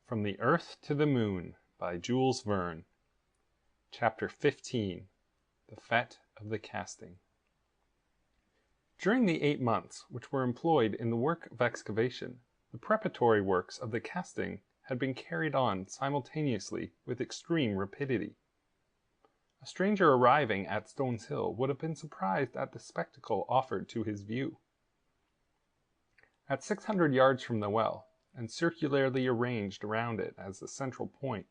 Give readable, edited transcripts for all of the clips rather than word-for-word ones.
From the Earth to the Moon by Jules Verne. Chapter 15. The Fête of the Casting. During the 8 months which were employed in the work of excavation, the preparatory works of the casting had been carried on simultaneously with extreme rapidity. A stranger arriving at Stones Hill would have been surprised at the spectacle offered to his view. At 600 yards from the well, and circularly arranged around it as the central point,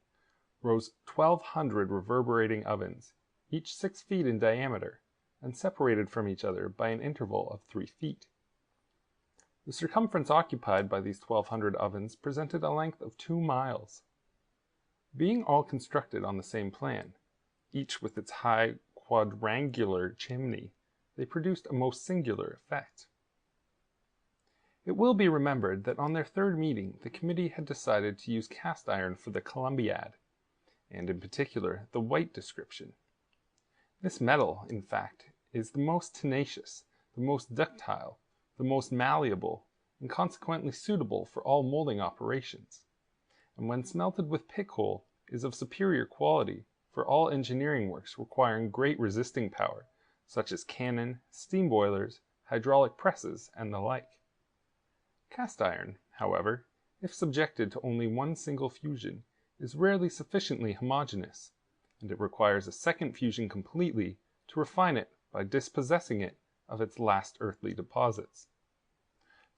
rose 1,200 reverberating ovens, each 6 feet in diameter, and separated from each other by an interval of 3 feet. The circumference occupied by these 1,200 ovens presented a length of 2 miles. Being all constructed on the same plan, each with its high quadrangular chimney, they produced a most singular effect. It will be remembered that on their third meeting the committee had decided to use cast iron for the Columbiad, and in particular the white description. This metal, in fact, is the most tenacious, the most ductile, the most malleable, and consequently suitable for all molding operations, and when smelted with pit coal is of superior quality for all engineering works requiring great resisting power, such as cannon, steam boilers, hydraulic presses, and the like. Cast iron, however, if subjected to only one single fusion, is rarely sufficiently homogeneous, and it requires a second fusion completely to refine it by dispossessing it of its last earthly deposits.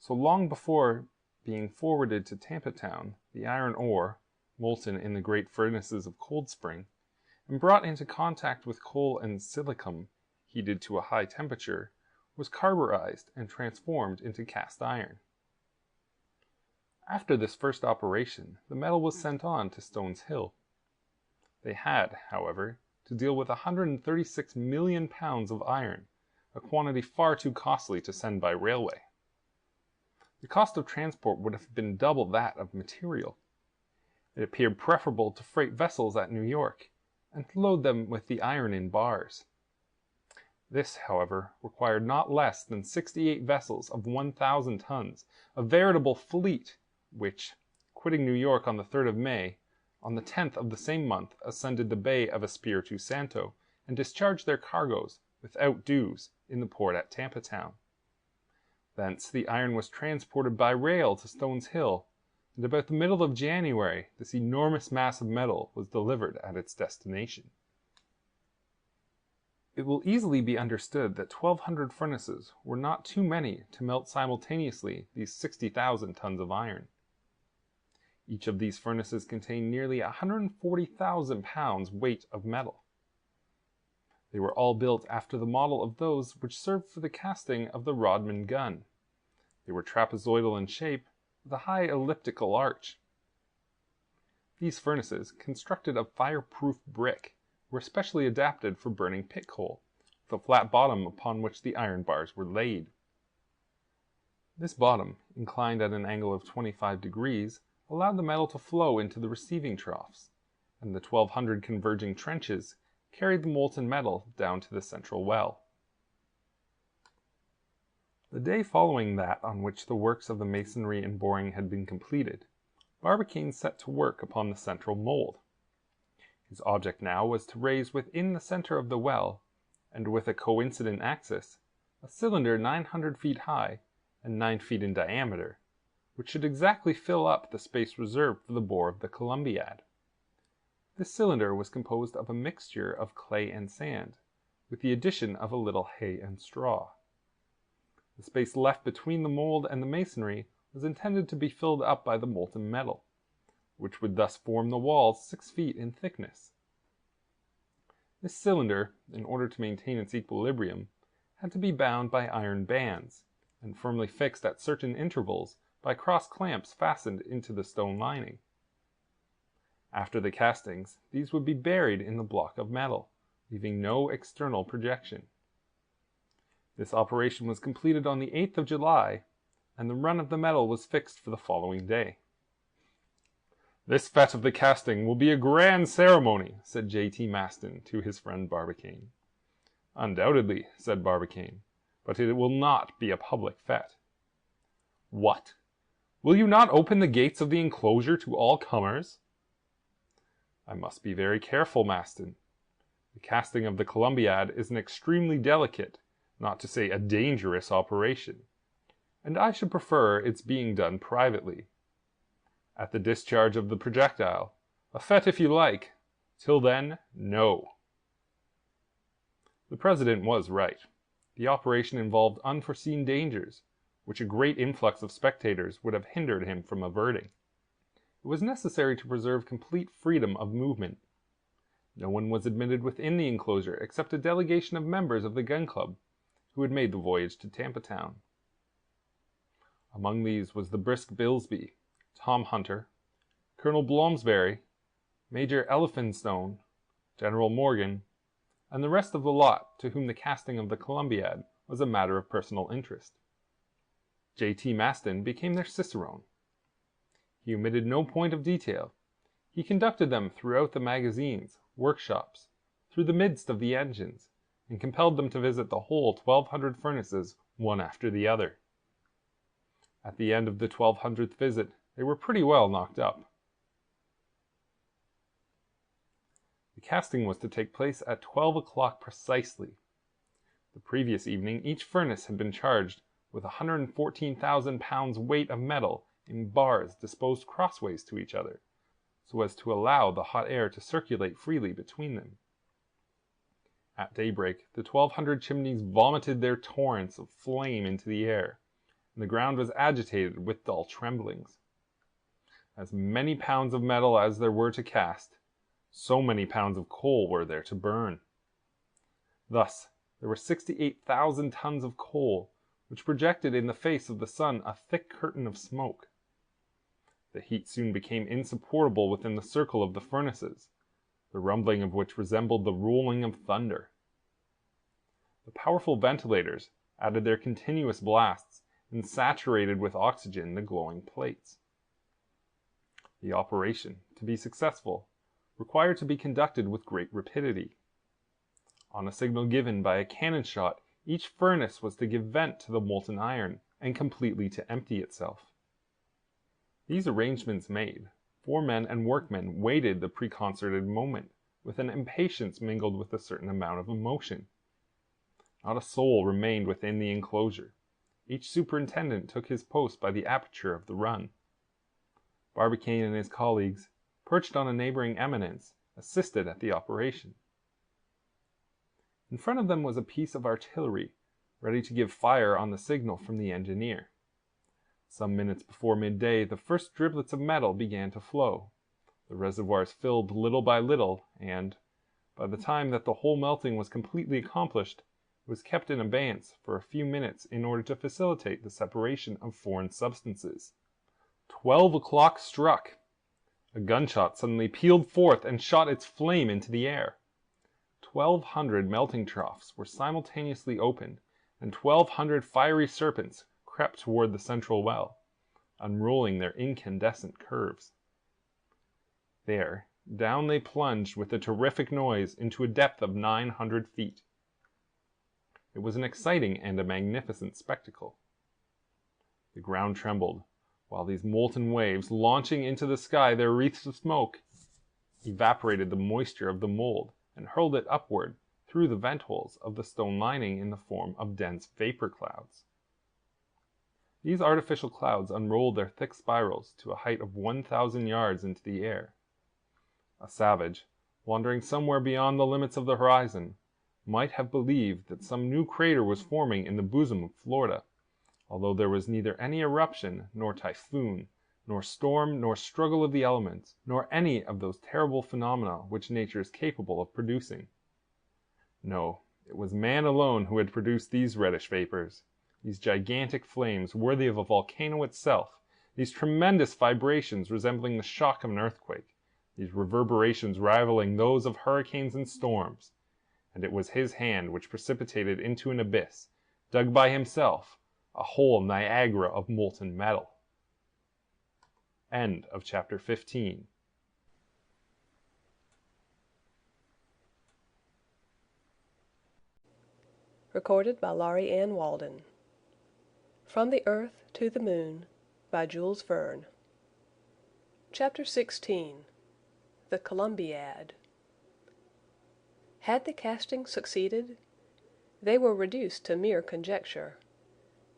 So long before being forwarded to Tampa Town, the iron ore, molten in the great furnaces of Cold Spring, and brought into contact with coal and silicum, heated to a high temperature, was carburized and transformed into cast iron. After this first operation, the metal was sent on to Stones Hill. They had, however, to deal with 136 million pounds of iron, a quantity far too costly to send by railway. The cost of transport would have been double that of material. It appeared preferable to freight vessels at New York, and to load them with the iron in bars. This, however, required not less than 68 vessels of 1,000 tons, a veritable fleet, which, quitting New York on the 3rd of May, on the 10th of the same month ascended the Bay of Espiritu Santo, and discharged their cargoes, without dues, in the port at Tampa Town. Thence the iron was transported by rail to Stones Hill, and about the middle of January this enormous mass of metal was delivered at its destination. It will easily be understood that 1,200 furnaces were not too many to melt simultaneously these 60,000 tons of iron. Each of these furnaces contained nearly 140,000 pounds weight of metal. They were all built after the model of those which served for the casting of the Rodman gun. They were trapezoidal in shape, with a high elliptical arch. These furnaces, constructed of fireproof brick, were specially adapted for burning pit coal, with a flat bottom upon which the iron bars were laid. This bottom, inclined at an angle of 25 degrees, allowed the metal to flow into the receiving troughs, and the 1,200 converging trenches carried the molten metal down to the central well. The day following that on which the works of the masonry and boring had been completed, Barbicane set to work upon the central mold. His object now was to raise within the center of the well, and with a coincident axis, a cylinder 900 feet high and 9 feet in diameter, which should exactly fill up the space reserved for the bore of the Columbiad. This cylinder was composed of a mixture of clay and sand, with the addition of a little hay and straw. The space left between the mold and the masonry was intended to be filled up by the molten metal, which would thus form the walls 6 feet in thickness. This cylinder, in order to maintain its equilibrium, had to be bound by iron bands, and firmly fixed at certain intervals by cross clamps fastened into the stone lining. After the castings, these would be buried in the block of metal, leaving no external projection. This operation was completed on the 8th of July, and the run of the metal was fixed for the following day. "This fête of the casting will be a grand ceremony," said J.T. Maston to his friend Barbicane. "Undoubtedly," said Barbicane, "but it will not be a public fête." "What? Will you not open the gates of the enclosure to all comers? I must be very careful, Maston. The casting of the Columbiad is an extremely delicate, not to say a dangerous operation, and I should prefer its being done privately. At the discharge of the projectile, a fete if you like. Till then, no. The President was right. The operation involved unforeseen dangers, which a great influx of spectators would have hindered him from averting. It was necessary to preserve complete freedom of movement. No one was admitted within the enclosure except a delegation of members of the gun club, who had made the voyage to Tampa Town. Among these was the brisk Bilsby, Tom Hunter, Colonel Blomsberry, Major Elphinstone, General Morgan, and the rest of the lot to whom the casting of the Columbiad was a matter of personal interest. J.T. Maston became their cicerone. He omitted no point of detail. He conducted them throughout the magazines, workshops, through the midst of the engines, and compelled them to visit the whole 1,200 furnaces one after the other. At the end of the 1,200th visit, they were pretty well knocked up. The casting was to take place at 12 o'clock precisely. The previous evening each furnace had been charged with 114,000 pounds weight of metal in bars disposed crossways to each other, so as to allow the hot air to circulate freely between them. At daybreak, the 1,200 chimneys vomited their torrents of flame into the air, and the ground was agitated with dull tremblings. As many pounds of metal as there were to cast, so many pounds of coal were there to burn. Thus, there were 68,000 tons of coal, which projected in the face of the sun a thick curtain of smoke. The heat soon became insupportable within the circle of the furnaces, the rumbling of which resembled the rolling of thunder. The powerful ventilators added their continuous blasts and saturated with oxygen the glowing plates. The operation, to be successful, required to be conducted with great rapidity. On a signal given by a cannon shot, each furnace was to give vent to the molten iron, and completely to empty itself. These arrangements made, foremen and workmen waited the preconcerted moment, with an impatience mingled with a certain amount of emotion. Not a soul remained within the enclosure. Each superintendent took his post by the aperture of the run. Barbicane and his colleagues, perched on a neighboring eminence, assisted at the operation. In front of them was a piece of artillery, ready to give fire on the signal from the engineer. Some minutes before midday, the first driblets of metal began to flow. The reservoirs filled little by little, and, by the time that the whole melting was completely accomplished, it was kept in abeyance for a few minutes in order to facilitate the separation of foreign substances. 12 o'clock struck. A gunshot suddenly pealed forth and shot its flame into the air. 1,200 melting troughs were simultaneously opened, and 1,200 fiery serpents crept toward the central well, unrolling their incandescent curves. There, down they plunged with a terrific noise into a depth of 900 feet. It was an exciting and a magnificent spectacle. The ground trembled, while these molten waves, launching into the sky their wreaths of smoke, evaporated the moisture of the mold and hurled it upward through the vent holes of the stone lining in the form of dense vapor clouds. These artificial clouds unrolled their thick spirals to a height of 1,000 yards into the air. A savage, wandering somewhere beyond the limits of the horizon, might have believed that some new crater was forming in the bosom of Florida, although there was neither any eruption, nor typhoon, nor storm, nor struggle of the elements, nor any of those terrible phenomena which nature is capable of producing. No, it was man alone who had produced these reddish vapors, these gigantic flames worthy of a volcano itself, these tremendous vibrations resembling the shock of an earthquake, these reverberations rivaling those of hurricanes and storms, and it was his hand which precipitated into an abyss, dug by himself, a whole Niagara of molten metal. End of chapter 15. Recorded by Laurie Ann Walden. From the Earth to the Moon, by Jules Verne. Chapter 16. The Columbiad. Had the casting succeeded? They were reduced to mere conjecture.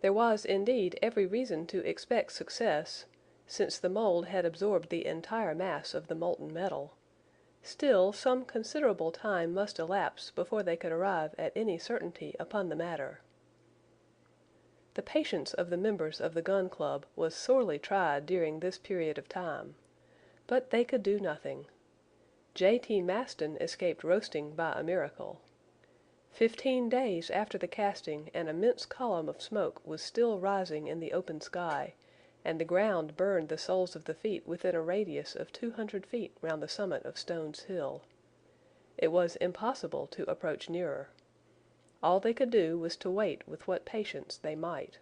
There was, indeed, every reason to expect success, since the mold had absorbed the entire mass of the molten metal. Still, some considerable time must elapse before they could arrive at any certainty upon the matter. The patience of the members of the Gun Club was sorely tried during this period of time. But they could do nothing. J.T. Maston escaped roasting by a miracle. 15 days after the casting an immense column of smoke was still rising in the open sky, and the ground burned the soles of the feet within a radius of 200 feet round the summit of Stones Hill. It was impossible to approach nearer. All they could do was to wait with what patience they might.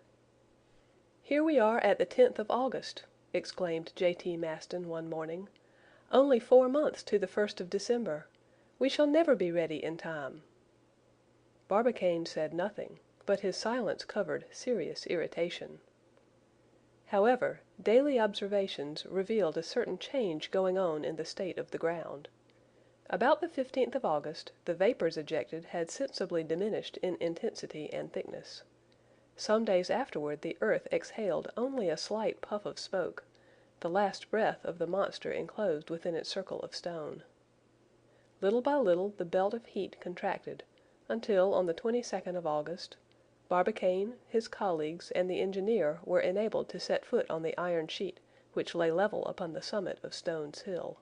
"Here we are at the 10th of August," exclaimed J.T. Maston one morning. "Only 4 months to the 1st of December. We shall never be ready in time." Barbicane said nothing, but his silence covered serious irritation. However, daily observations revealed a certain change going on in the state of the ground. About the 15th of August the vapors ejected had sensibly diminished in intensity and thickness. Some days afterward the earth exhaled only a slight puff of smoke, the last breath of the monster enclosed within its circle of stone. Little by little the belt of heat contracted, until on the 22nd of August, Barbicane, his colleagues, and the engineer were enabled to set foot on the iron sheet which lay level upon the summit of Stones Hill.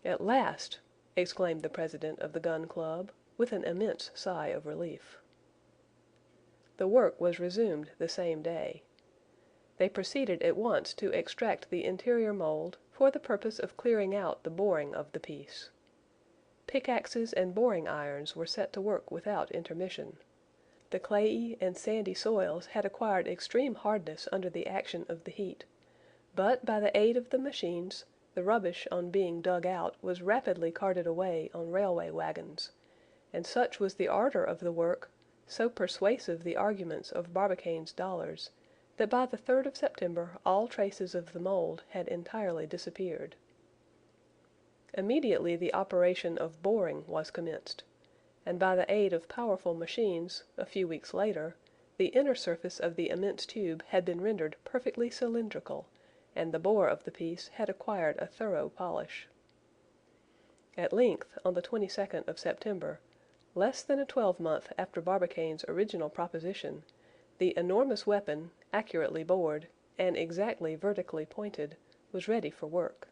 "At last!" exclaimed the president of the Gun Club, with an immense sigh of relief. The work was resumed the same day. They proceeded at once to extract the interior mold for the purpose of clearing out the boring of the piece. Pickaxes and boring irons were set to work without intermission. The clayey and sandy soils had acquired extreme hardness under the action of the heat, but by the aid of the machines, the rubbish on being dug out was rapidly carted away on railway wagons, and such was the ardor of the work, so persuasive the arguments of Barbicane's dollars, that by the 3rd of September all traces of the mold had entirely disappeared. Immediately the operation of boring was commenced, and by the aid of powerful machines, a few weeks later, the inner surface of the immense tube had been rendered perfectly cylindrical, and the bore of the piece had acquired a thorough polish. At length, on the 22nd of September, less than a 12-month after Barbicane's original proposition, the enormous weapon, accurately bored, and exactly vertically pointed, was ready for work.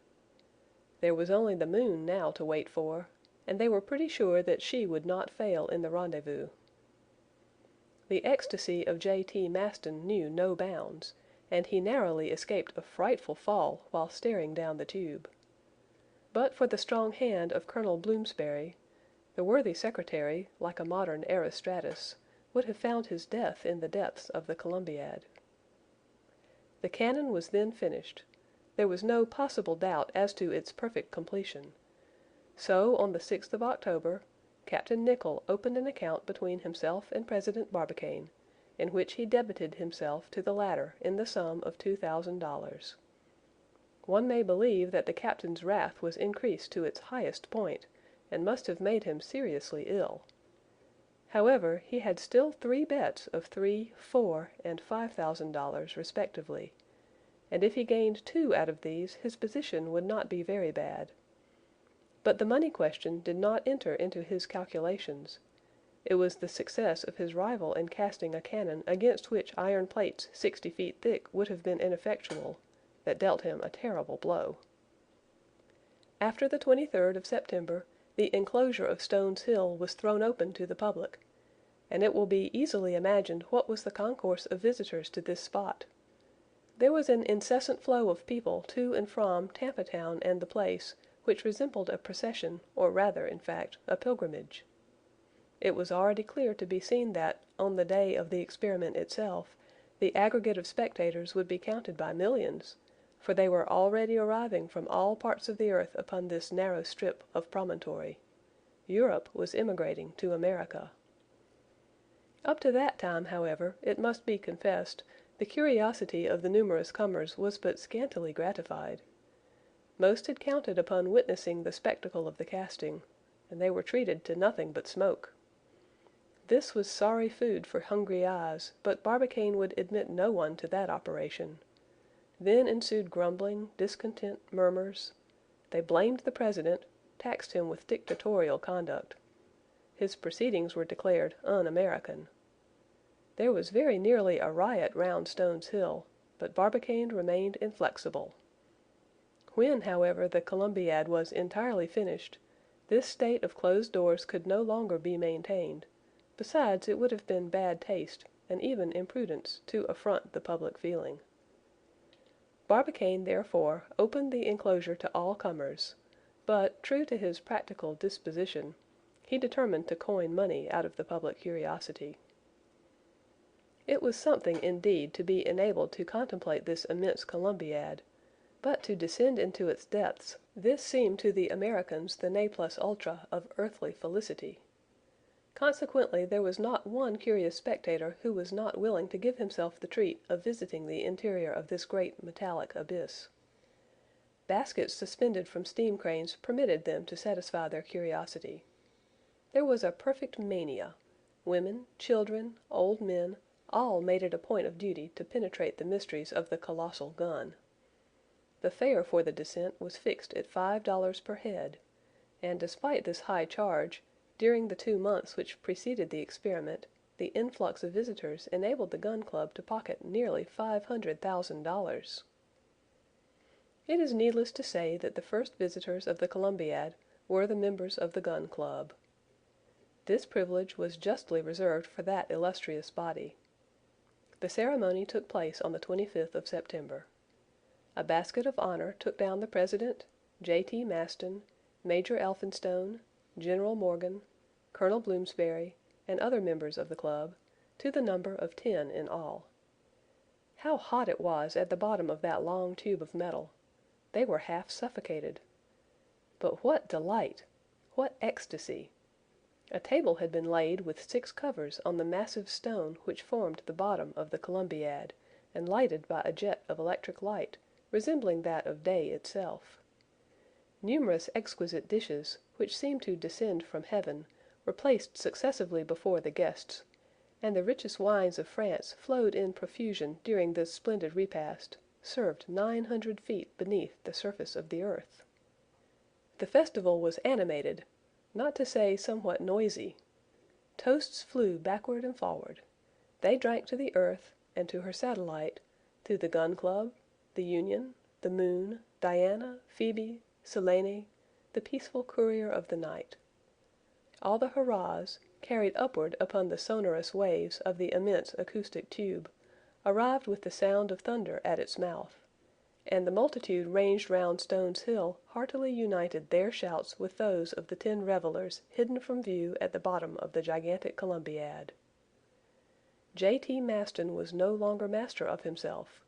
There was only the moon now to wait for, and they were pretty sure that she would not fail in the rendezvous. The ecstasy of J.T. Maston knew no bounds, and he narrowly escaped a frightful fall while staring down the tube. But for the strong hand of Colonel Bloomsbury, the worthy secretary, like a modern Erostratus, would have found his death in the depths of the Columbiad. The cannon was then finished. There was no possible doubt as to its perfect completion. So, on the 6th of October, Captain Nicholl opened an account between himself and President Barbicane, in which he debited himself to the latter in the sum of $2,000. One may believe that the captain's wrath was increased to its highest point, and must have made him seriously ill. However, he had still 3 bets of $3,000, $4,000, and $5,000 respectively, and if he gained 2 out of these his position would not be very bad. But the money question did not enter into his calculations. It was the success of his rival in casting a cannon against which iron plates 60 feet thick would have been ineffectual, that dealt him a terrible blow. After the 23rd of September, the enclosure of Stones Hill was thrown open to the public, and it will be easily imagined what was the concourse of visitors to this spot. There was an incessant flow of people to and from Tampa Town and the place, which resembled a procession, or rather, in fact, a pilgrimage. It was already clear to be seen that, on the day of the experiment itself, the aggregate of spectators would be counted by millions, for they were already arriving from all parts of the earth upon this narrow strip of promontory. Europe was immigrating to America. Up to that time, however, it must be confessed, The curiosity of the numerous comers was but scantily gratified. Most had counted upon witnessing the spectacle of the casting, and they were treated to nothing but smoke. This was sorry food for hungry eyes, but Barbicane would admit no one to that operation. Then ensued grumbling, discontent, murmurs. They blamed the president, taxed him with dictatorial conduct. His proceedings were declared un-American. There was very nearly a riot round Stones Hill, but Barbicane remained inflexible. When, however, the Columbiad was entirely finished, this state of closed doors could no longer be maintained. Besides, it would have been bad taste, and even imprudence, to affront the public feeling. Barbicane, therefore, opened the enclosure to all comers, but, true to his practical disposition, he determined to coin money out of the public curiosity. It was something, indeed, to be enabled to contemplate this immense Columbiad, but to descend into its depths, this seemed to the Americans the ne plus ultra of earthly felicity. Consequently, there was not one curious spectator who was not willing to give himself the treat of visiting the interior of this great metallic abyss. Baskets suspended from steam cranes permitted them to satisfy their curiosity. There was a perfect mania. Women, children, old men, all made it a point of duty to penetrate the mysteries of the colossal gun. The fare for the descent was fixed at $5 per head, and despite this high charge, during the 2 months which preceded the experiment, the influx of visitors enabled the Gun Club to pocket nearly $500,000. It is needless to say that the first visitors of the Columbiad were the members of the Gun Club. This privilege was justly reserved for that illustrious body. The ceremony took place on the 25th of September. A basket of honor took down the President, J.T. Maston, Major Elphinstone, General Morgan, Colonel Bloomsbury, and other members of the club, to the number of 10 in all. How hot it was at the bottom of that long tube of metal! They were half suffocated. But what delight! What ecstasy! A table had been laid with 6 covers on the massive stone which formed the bottom of the Columbiad, and lighted by a jet of electric light, resembling that of day itself. Numerous exquisite dishes, which seemed to descend from heaven, were placed successively before the guests, and the richest wines of France flowed in profusion during this splendid repast, served 900 feet beneath the surface of the earth. The festival was animated, not to say somewhat noisy. Toasts flew backward and forward. They drank to the earth and to her satellite, to the Gun Club, the Union, the Moon, Diana, Phoebe, Selene, the peaceful courier of the night. All the hurrahs, carried upward upon the sonorous waves of the immense acoustic tube, arrived with the sound of thunder at its mouth, and the multitude ranged round Stones Hill heartily united their shouts with those of the 10 revelers hidden from view at the bottom of the gigantic Columbiad. J.T. Maston was no longer master of himself.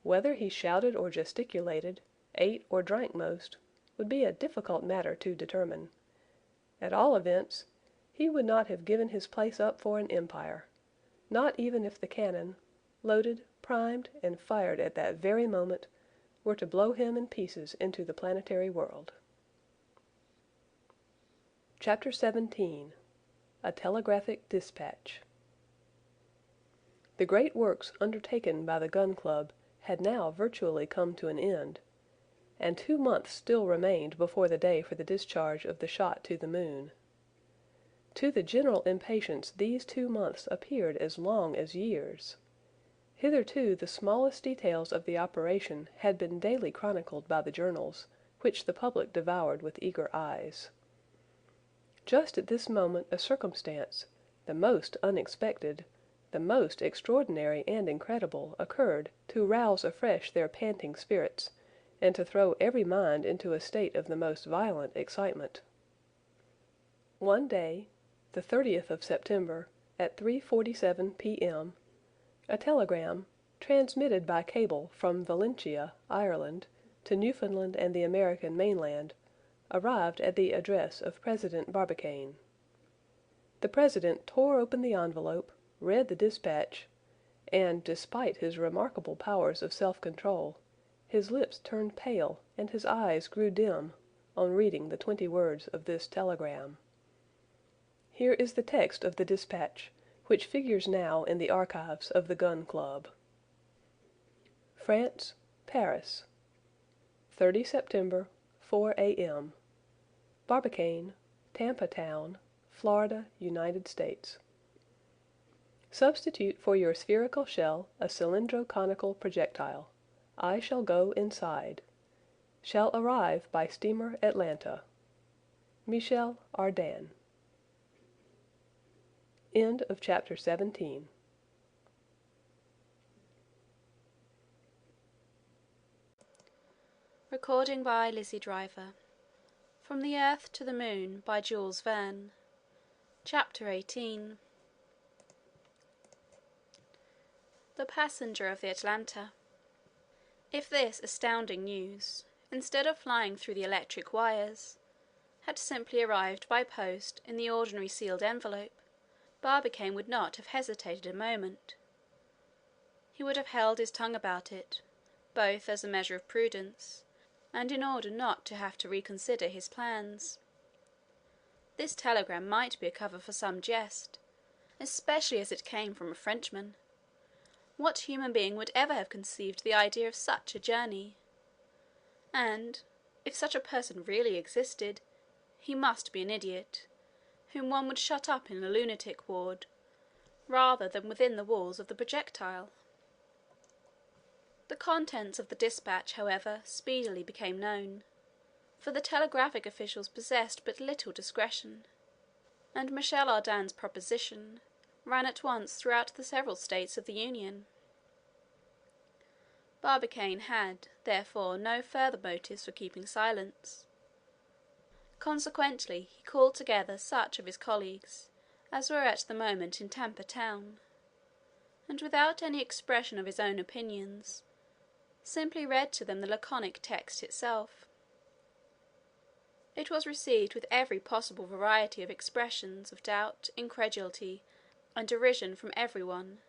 Whether he shouted or gesticulated, ate or drank most, would be a difficult matter to determine. At all events, he would not have given his place up for an empire, not even if the cannon, loaded, primed, and fired at that very moment, were to blow him in pieces into the planetary world. Chapter 17. A Telegraphic Dispatch. The great works undertaken by the Gun Club had now virtually come to an end, and 2 months still remained before the day for the discharge of the shot to the moon. To the general impatience these 2 months appeared as long as years. Hitherto the smallest details of the operation had been daily chronicled by the journals, which the public devoured with eager eyes. Just at this moment a circumstance, the most unexpected, the most extraordinary and incredible, occurred to rouse afresh their panting spirits, and to throw every mind into a state of the most violent excitement. One day, the 30th of September, at 3:47 p.m., a telegram, transmitted by cable from Valentia, Ireland, to Newfoundland and the American mainland, arrived at the address of President Barbicane. The President tore open the envelope, read the dispatch, and, despite his remarkable powers of self-control, his lips turned pale and his eyes grew dim on reading the 20 words of this telegram. Here is the text of the dispatch, which figures now in the archives of the Gun Club: France, Paris, 30 September, 4 a.m. Barbicane, Tampa Town, Florida, United States. Substitute for your spherical shell a cylindro-conical projectile. I shall go inside. Shall arrive by steamer Atlanta. Michel Ardan. End of chapter 17. Recording by Lizzie Driver. From the Earth to the Moon by Jules Verne. Chapter 18. The Passenger of the Atlanta. If this astounding news, instead of flying through the electric wires, had simply arrived by post in the ordinary sealed envelope, Barbicane would not have hesitated a moment. He would have held his tongue about it, both as a measure of prudence, and in order not to have to reconsider his plans. This telegram might be a cover for some jest, especially as it came from a Frenchman. What human being would ever have conceived the idea of such a journey? And, if such a person really existed, he must be an idiot, whom one would shut up in a lunatic ward, rather than within the walls of the projectile. The contents of the dispatch, however, speedily became known, for the telegraphic officials possessed but little discretion, and Michel Ardan's proposition ran at once throughout the several states of the Union. Barbicane had, therefore, no further motives for keeping silence. Consequently, he called together such of his colleagues as were at the moment in Tampa Town, and without any expression of his own opinions, simply read to them the laconic text itself. It was received with every possible variety of expressions of doubt, incredulity, and derision from every one,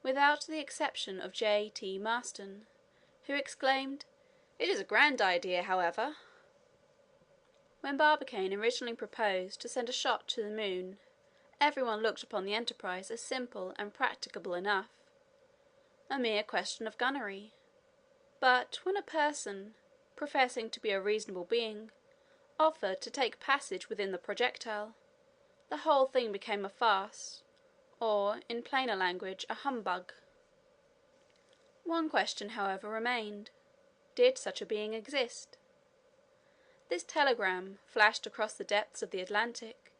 without the exception of J.T. Maston, who exclaimed, "It is a grand idea, however." When Barbicane originally proposed to send a shot to the moon, every one looked upon the enterprise as simple and practicable enough, a mere question of gunnery. But when a person, professing to be a reasonable being, offered to take passage within the projectile, the whole thing became a farce, or, in plainer language, a humbug. One question, however, remained: did such a being exist? This telegram, flashed across the depths of the Atlantic,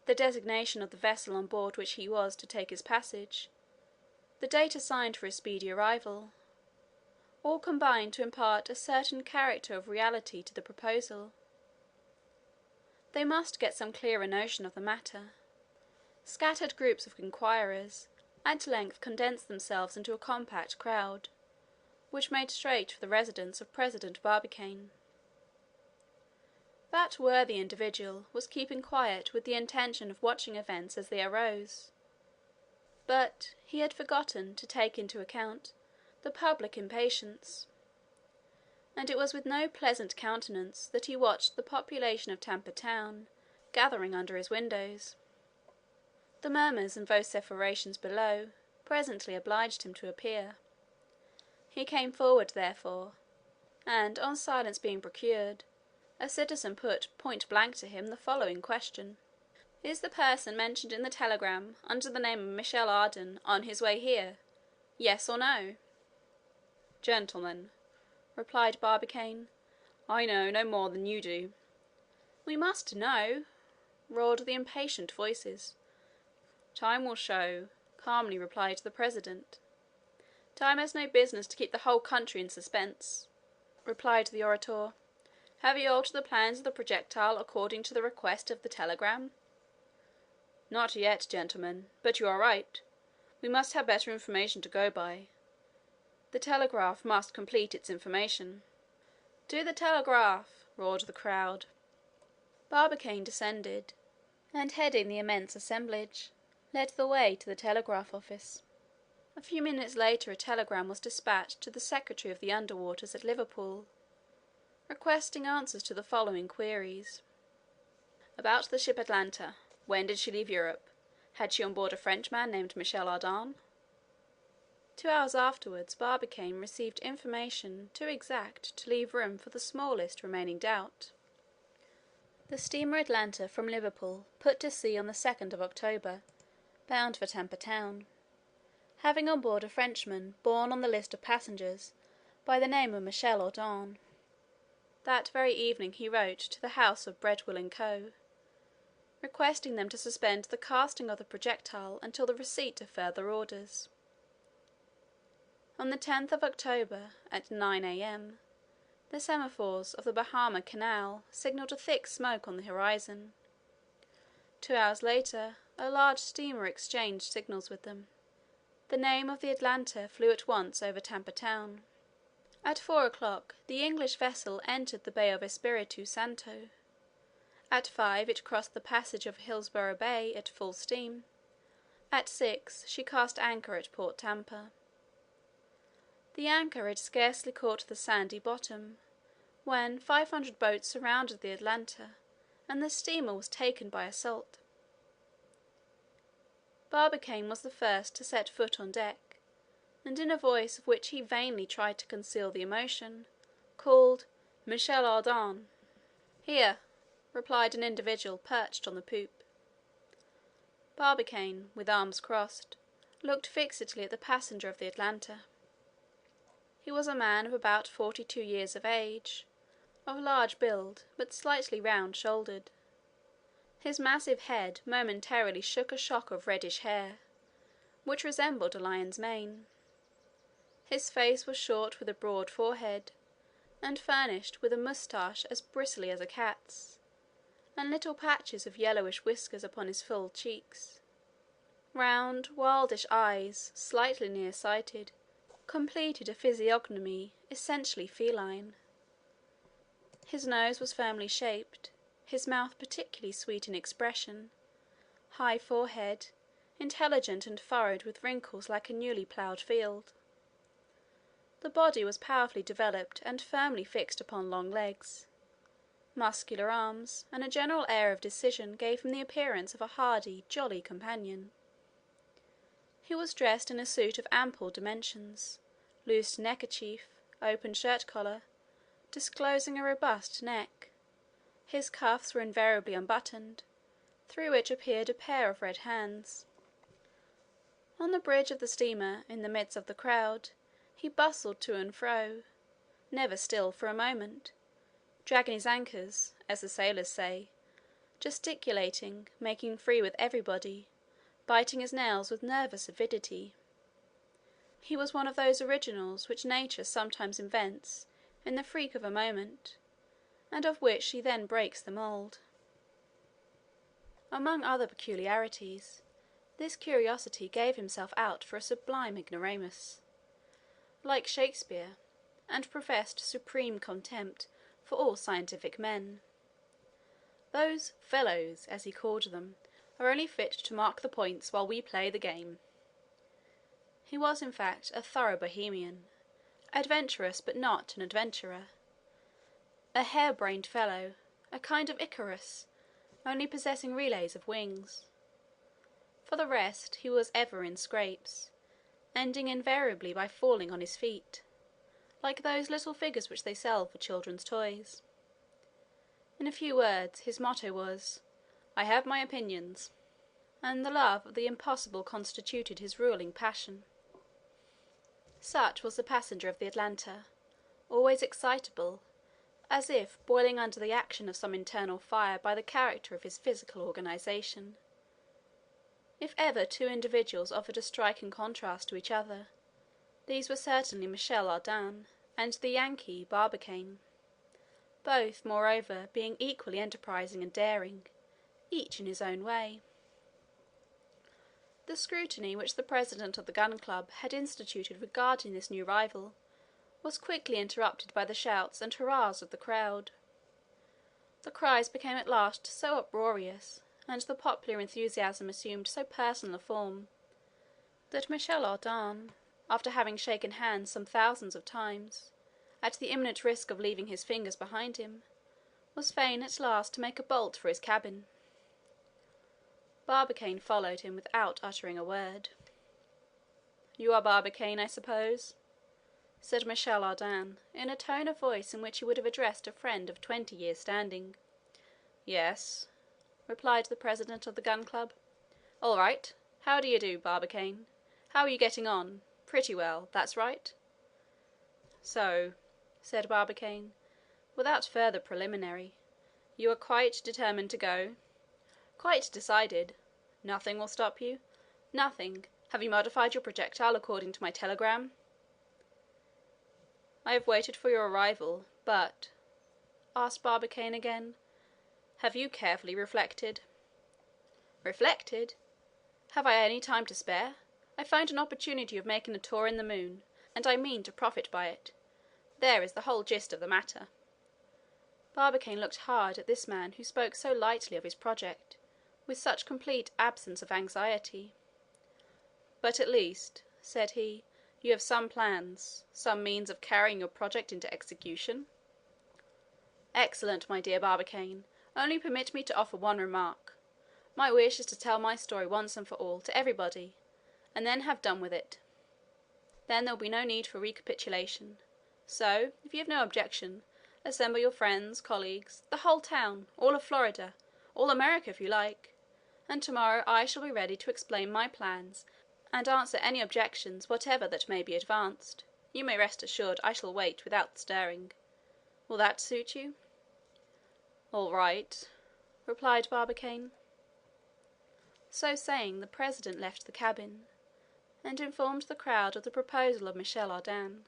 the designation of the vessel on board which he was to take his passage, the date assigned for his speedy arrival, all combined to impart a certain character of reality to the proposal. They must get some clearer notion of the matter. Scattered groups of inquirers at length condensed themselves into a compact crowd, which made straight for the residence of President Barbicane. That worthy individual was keeping quiet with the intention of watching events as they arose, but he had forgotten to take into account the public impatience, and it was with no pleasant countenance that he watched the population of Tampa Town gathering under his windows. The murmurs and vociferations below presently obliged him to appear. He came forward, therefore, and, on silence being procured, a citizen put point-blank to him the following question: "Is the person mentioned in the telegram under the name of Michel Ardan on his way here? Yes or no?" "Gentlemen," replied Barbicane, "I know no more than you do." "We must know," roared the impatient voices. "Time will show," calmly replied the president. "Time has no business to keep the whole country in suspense," replied the orator. "Have you altered the plans of the projectile according to the request of the telegram?" "Not yet, gentlemen, but you are right. We must have better information to go by. The telegraph must complete its information." "To the telegraph!" roared the crowd. Barbicane descended, and heading the immense assemblage, led the way to the telegraph office. A few minutes later a telegram was dispatched to the Secretary of the Underwaters at Liverpool, requesting answers to the following queries. About the ship Atlanta. When did she leave Europe? Had she on board a Frenchman named Michel Ardan? 2 hours afterwards Barbicane received information too exact to leave room for the smallest remaining doubt. The steamer Atlanta from Liverpool put to sea on the 2nd of October, bound for Tampa Town, having on board a Frenchman borne on the list of passengers by the name of Michel Ardan. That very evening he wrote to the house of Breadwill and Co., requesting them to suspend the casting of the projectile until the receipt of further orders. On the 10th of October, at 9 a.m., the semaphores of the Bahama Canal signalled a thick smoke on the horizon. 2 hours later, a large steamer exchanged signals with them. The name of the Atlanta flew at once over Tampa Town. At 4 o'clock, the English vessel entered the Bay of Espiritu Santo. At 5 it crossed the passage of Hillsborough Bay at full steam. At 6 she cast anchor at Port Tampa. The anchor had scarcely caught the sandy bottom, when 500 boats surrounded the Atlanta, and the steamer was taken by assault. Barbicane was the first to set foot on deck, and in a voice of which he vainly tried to conceal the emotion, called "Michel Ardan." "Here," replied an individual perched on the poop. Barbicane, with arms crossed, looked fixedly at the passenger of the Atlanta. He was a man of about 42 years of age, of large build, but slightly round-shouldered. His massive head momentarily shook a shock of reddish hair, which resembled a lion's mane. His face was short with a broad forehead, and furnished with a moustache as bristly as a cat's, and little patches of yellowish whiskers upon his full cheeks. Round, wildish eyes, slightly near-sighted, completed a physiognomy essentially feline. His nose was firmly shaped, his mouth particularly sweet in expression, high forehead, intelligent and furrowed with wrinkles like a newly ploughed field. The body was powerfully developed and firmly fixed upon long legs. Muscular arms and a general air of decision gave him the appearance of a hardy, jolly companion. He was dressed in a suit of ample dimensions, loose neckerchief, open shirt-collar, disclosing a robust neck. His cuffs were invariably unbuttoned, through which appeared a pair of red hands. On the bridge of the steamer, in the midst of the crowd, he bustled to and fro, never still for a moment, dragging his anchors, as the sailors say, gesticulating, making free with everybody, biting his nails with nervous avidity. He was one of those originals which nature sometimes invents in the freak of a moment, and of which she then breaks the mould. Among other peculiarities, this curiosity gave himself out for a sublime ignoramus, like Shakespeare, and professed supreme contempt for all scientific men. Those fellows, as he called them, are only fit to mark the points while we play the game. He was, in fact, a thorough Bohemian, adventurous but not an adventurer, a hare-brained fellow, a kind of Icarus, only possessing relays of wings. For the rest, he was ever in scrapes, ending invariably by falling on his feet, like those little figures which they sell for children's toys. In a few words, his motto was, "I have my opinions," and the love of the impossible constituted his ruling passion. Such was the passenger of the Atlanta, always excitable, as if boiling under the action of some internal fire by the character of his physical organization. If ever two individuals offered a striking contrast to each other, these were certainly Michel Ardan and the Yankee Barbicane, both, moreover, being equally enterprising and daring, each in his own way. The scrutiny which the president of the Gun Club had instituted regarding this new rival was quickly interrupted by the shouts and hurrahs of the crowd. The cries became at last so uproarious, and the popular enthusiasm assumed so personal a form, that Michel Ardan, after having shaken hands some thousands of times, at the imminent risk of leaving his fingers behind him, was fain at last to make a bolt for his cabin. Barbicane followed him without uttering a word. "You are Barbicane, I suppose?" said Michel Ardan, in a tone of voice in which he would have addressed a friend of 20 years' standing. "Yes," replied the president of the Gun Club. "All right. How do you do, Barbicane? How are you getting on? Pretty well, that's right." "So," said Barbicane, without further preliminary, "you are quite determined to go?" "Quite decided." "Nothing will stop you?" "Nothing. Have you modified your projectile according to my telegram?" "I have waited for your arrival, but," asked Barbicane again, "have you carefully reflected?" "Reflected? Have I any time to spare? I find an opportunity of making a tour in the moon, and I mean to profit by it. There is the whole gist of the matter." Barbicane looked hard at this man who spoke so lightly of his project, with such complete absence of anxiety. "But at least," said he, "you have some plans, some means of carrying your project into execution?" "Excellent, my dear Barbicane. Only permit me to offer one remark. My wish is to tell my story once and for all to everybody, and then have done with it. Then there will be no need for recapitulation. So, if you have no objection, assemble your friends, colleagues, the whole town, all of Florida, all America if you like, and tomorrow I shall be ready to explain my plans and answer any objections whatever that may be advanced. You may rest assured I shall wait without stirring. Will that suit you?" "All right," replied Barbicane. So saying, the president left the cabin, and informed the crowd of the proposal of Michel Ardan.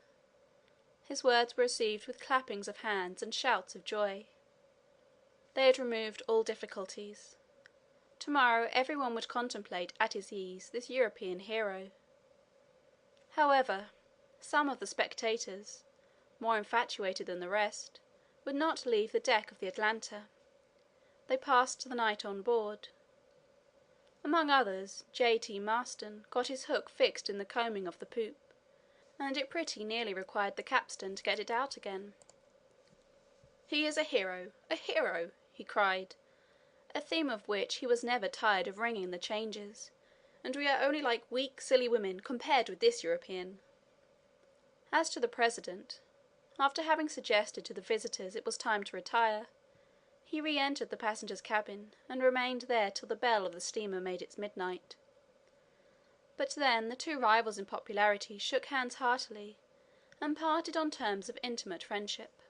His words were received with clappings of hands and shouts of joy. They had removed all difficulties. Tomorrow everyone would contemplate at his ease this European hero. However, some of the spectators, more infatuated than the rest, would not leave the deck of the Atlanta. They passed the night on board. Among others, J.T. Maston got his hook fixed in the coaming of the poop, and it pretty nearly required the capstan to get it out again. "He is a hero, a hero!" he cried, a theme of which he was never tired of ringing the changes, "and we are only like weak, silly women compared with this European." As to the president, after having suggested to the visitors it was time to retire, he re-entered the passengers' cabin and remained there till the bell of the steamer made its midnight. But then the two rivals in popularity shook hands heartily and parted on terms of intimate friendship.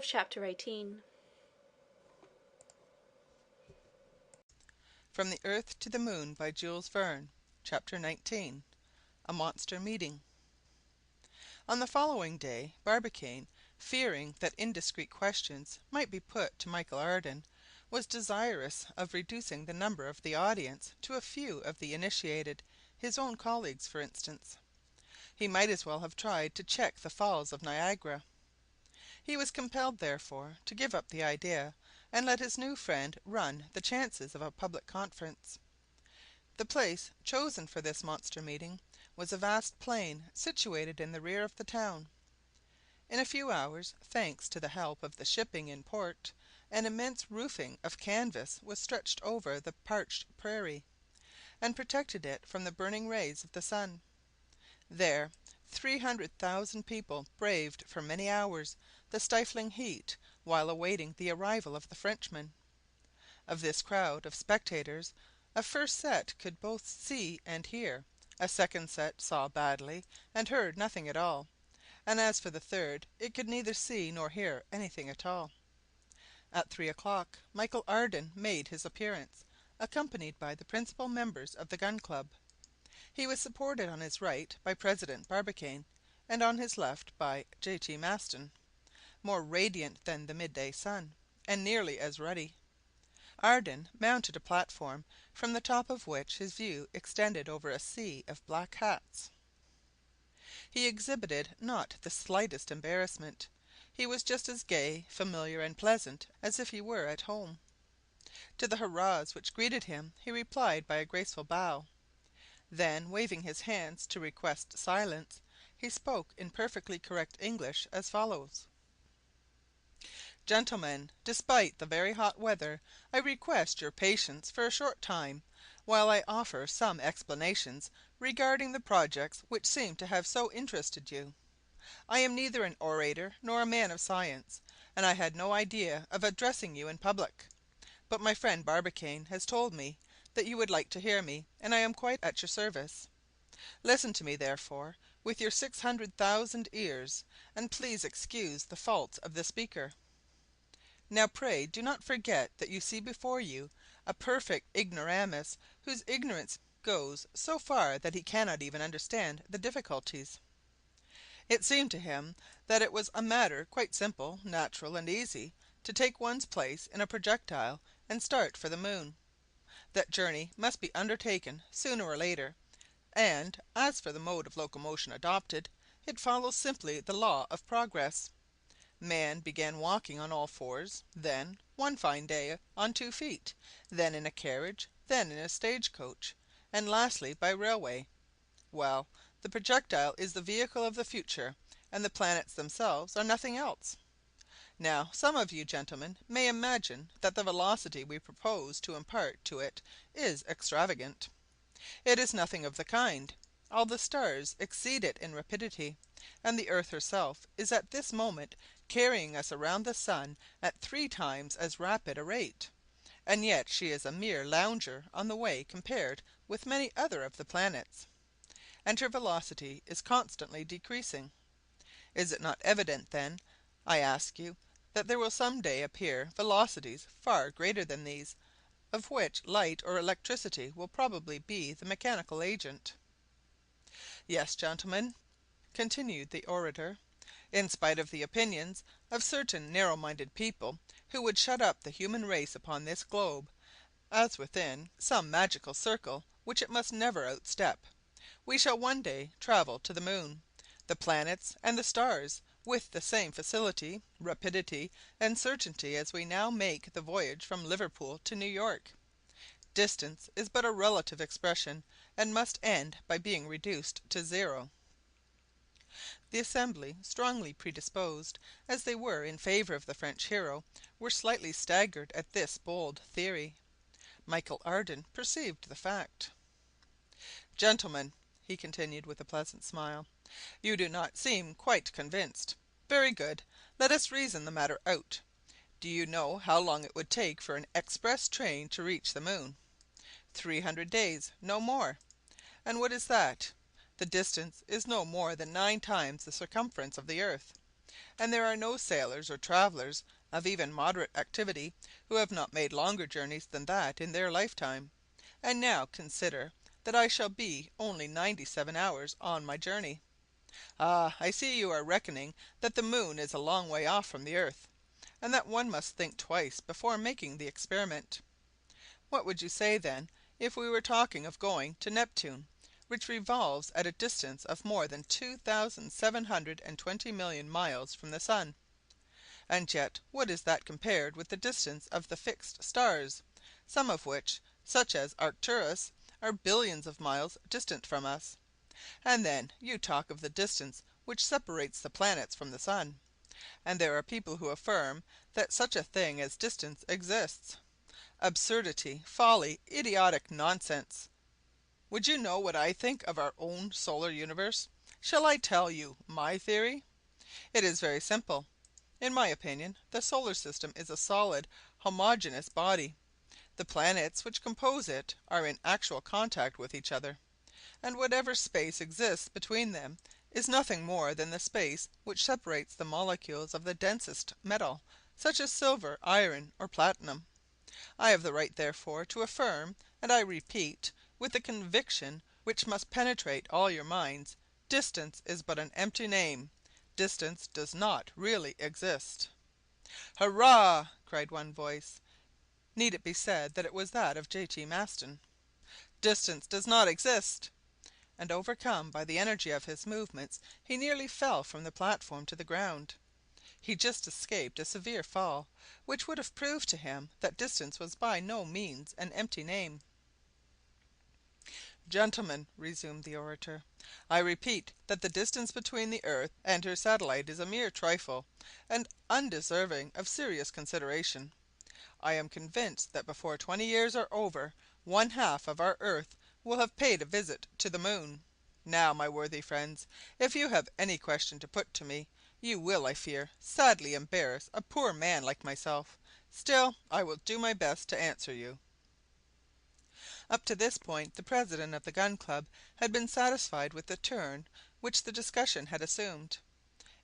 Chapter 18. From the Earth to the Moon by Jules Verne. Chapter 19. A Monster Meeting. On the following day, Barbicane, fearing that indiscreet questions might be put to Michel Ardan, was desirous of reducing the number of the audience to a few of the initiated, his own colleagues, for instance. He might as well have tried to check the Falls of Niagara. He was compelled, therefore, to give up the idea, and let his new friend run the chances of a public conference. The place chosen for this monster meeting was a vast plain situated in the rear of the town. In a few hours, thanks to the help of the shipping in port, an immense roofing of canvas was stretched over the parched prairie, and protected it from the burning rays of the sun. There 300,000 people braved for many hours the stifling heat while awaiting the arrival of the Frenchmen. Of this crowd of spectators, a first set could both see and hear, a second set saw badly and heard nothing at all, and as for the third, it could neither see nor hear anything at all. At 3 o'clock Michel Ardan made his appearance, accompanied by the principal members of the Gun Club. He was supported on his right by President Barbicane, and on his left by J.T. Maston, more radiant than the midday sun, and nearly as ruddy. Ardan mounted a platform, from the top of which his view extended over a sea of black hats. He exhibited not the slightest embarrassment. He was just as gay, familiar, and pleasant as if he were at home. To the hurrahs which greeted him he replied by a graceful bow. Then, waving his hands to request silence, he spoke in perfectly correct English as follows: "Gentlemen, despite the very hot weather, I request your patience for a short time, while I offer some explanations regarding the projects which seem to have so interested you. I am neither an orator nor a man of science, and I had no idea of addressing you in public. But my friend Barbicane has told me that you would like to hear me, and I am quite at your service. Listen to me, therefore, with your 600,000 ears, and please excuse the faults of the speaker. Now pray do not forget that you see before you a perfect ignoramus whose ignorance goes so far that he cannot even understand the difficulties. It seemed to him that it was a matter quite simple, natural, and easy to take one's place in a projectile and start for the moon. That journey must be undertaken sooner or later, and, as for the mode of locomotion adopted, it follows simply the law of progress. Man began walking on all fours, then, one fine day, on 2 feet, then in a carriage, then in a stage-coach, and lastly by railway. Well, the projectile is the vehicle of the future, and the planets themselves are nothing else. Now, some of you, gentlemen, may imagine that the velocity we propose to impart to it is extravagant. It is nothing of the kind. All the stars exceed it in rapidity, and the earth herself is at this moment carrying us around the sun at 3 times as rapid a rate, and yet she is a mere lounger on the way compared with many other of the planets, and her velocity is constantly decreasing. Is it not evident, then, I ask you, that there will some day appear velocities far greater than these, of which light or electricity will probably be the mechanical agent? Yes, gentlemen," continued the orator, "in spite of the opinions of certain narrow-minded people who would shut up the human race upon this globe, as within some magical circle which it must never outstep, we shall one day travel to the moon, the planets, and the stars with the same facility, rapidity, and certainty as we now make the voyage from Liverpool to New York. Distance is but a relative expression, and must end by being reduced to zero." The assembly, strongly predisposed as they were in favor of the French hero, were slightly staggered at this bold theory. Michel Ardan perceived the fact. "Gentlemen," he continued with a pleasant smile, "you do not seem quite convinced. Very good, let us reason the matter out. Do you know how long it would take for an express train to reach the moon? 300 days, no more. And what is that? The distance is no more than 9 times the circumference of the earth, and there are no sailors or travelers of even moderate activity who have not made longer journeys than that in their lifetime. And now consider that I shall be only 97 hours on my journey. Ah, I see you are reckoning that the moon is a long way off from the earth, and that one must think twice before making the experiment. What would you say, then, if we were talking of going to Neptune, which revolves at a distance of more than 2,720 million miles from the sun? And yet what is that compared with the distance of the fixed stars, some of which, such as Arcturus, are billions of miles distant from us? And then you talk of the distance which separates the planets from the sun, and there are people who affirm that such a thing as distance exists. Absurdity, folly, idiotic nonsense! Would you know what I think of our own solar universe? Shall I tell you my theory? It is very simple. In my opinion, the solar system is a solid, homogeneous body. The planets which compose it are in actual contact with each other, and whatever space exists between them is nothing more than the space which separates the molecules of the densest metal, such as silver, iron, or platinum. I have the right, therefore, to affirm, and I repeat, with a conviction which must penetrate all your minds, distance is but an empty name. Distance does not really exist." "Hurrah!" cried one voice. Need it be said that it was that of J.T. Maston? "Distance does not exist!" And overcome by the energy of his movements, he nearly fell from the platform to the ground. He just escaped a severe fall, which would have proved to him that distance was by no means an empty name. "Gentlemen," resumed the orator, "I repeat that the distance between the earth and her satellite is a mere trifle, and undeserving of serious consideration. I am convinced that before 20 years are over, one half of our earth will have paid a visit to the moon. Now, my worthy friends, if you have any question to put to me, you will, I fear, sadly embarrass a poor man like myself. Still, I will do my best to answer you." Up to this point the president of the Gun Club had been satisfied with the turn which the discussion had assumed.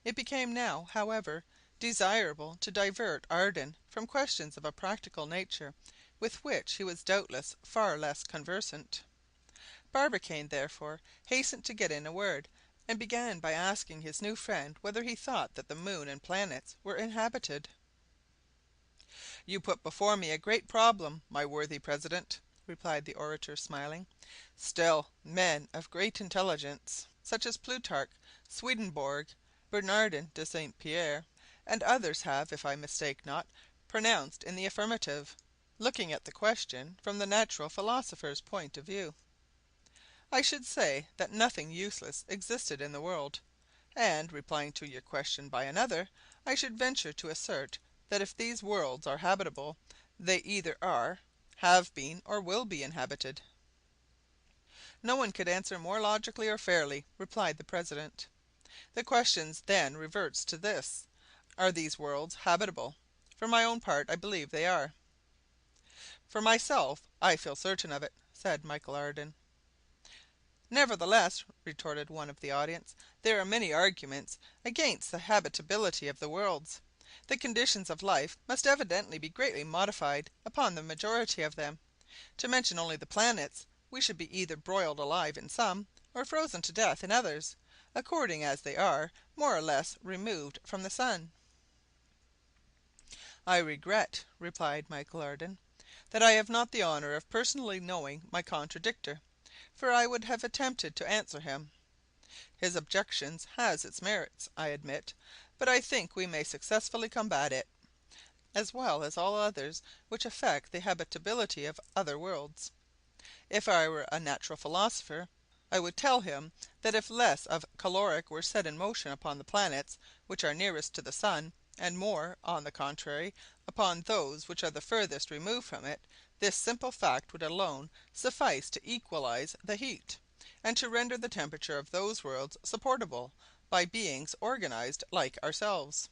It became now, however, desirable to divert Ardan from questions of a practical nature with which he was doubtless far less conversant. Barbicane, therefore, hastened to get in a word, and began by asking his new friend whether he thought that the moon and planets were inhabited. "You put before me a great problem, my worthy president," replied the orator, smiling. "Still, men of great intelligence, such as Plutarch, Swedenborg, Bernardin de Saint Pierre, and others have, if I mistake not, pronounced in the affirmative, looking at the question from the natural philosopher's point of view. I should say that nothing useless existed in the world, and, replying to your question by another, I should venture to assert that if these worlds are habitable, they either are, have been, or will be inhabited." "No one could answer more logically or fairly," replied the president. "The question then reverts to this: Are these worlds habitable? For my own part, I believe they are." "For myself, I feel certain of it," said Michel Ardan. "Nevertheless," retorted one of the audience, "there are many arguments against the habitability of the worlds. The conditions of life must evidently be greatly modified upon the majority of them. To mention only the planets, we should be either broiled alive in some, or frozen to death in others, according as they are more or less removed from the sun." "I regret," replied Michel Ardan, "that I have not the honor of personally knowing my contradictor, for I would have attempted to answer him. His objection has its merits, I admit, but I think we may successfully combat it, as well as all others which affect the habitability of other worlds. If I were a natural philosopher, I would tell him that if less of caloric were set in motion upon the planets which are nearest to the sun, and more, on the contrary, upon those which are the furthest removed from it, this simple fact would alone suffice to equalize the heat, and to render the temperature of those worlds supportable by beings organized like ourselves.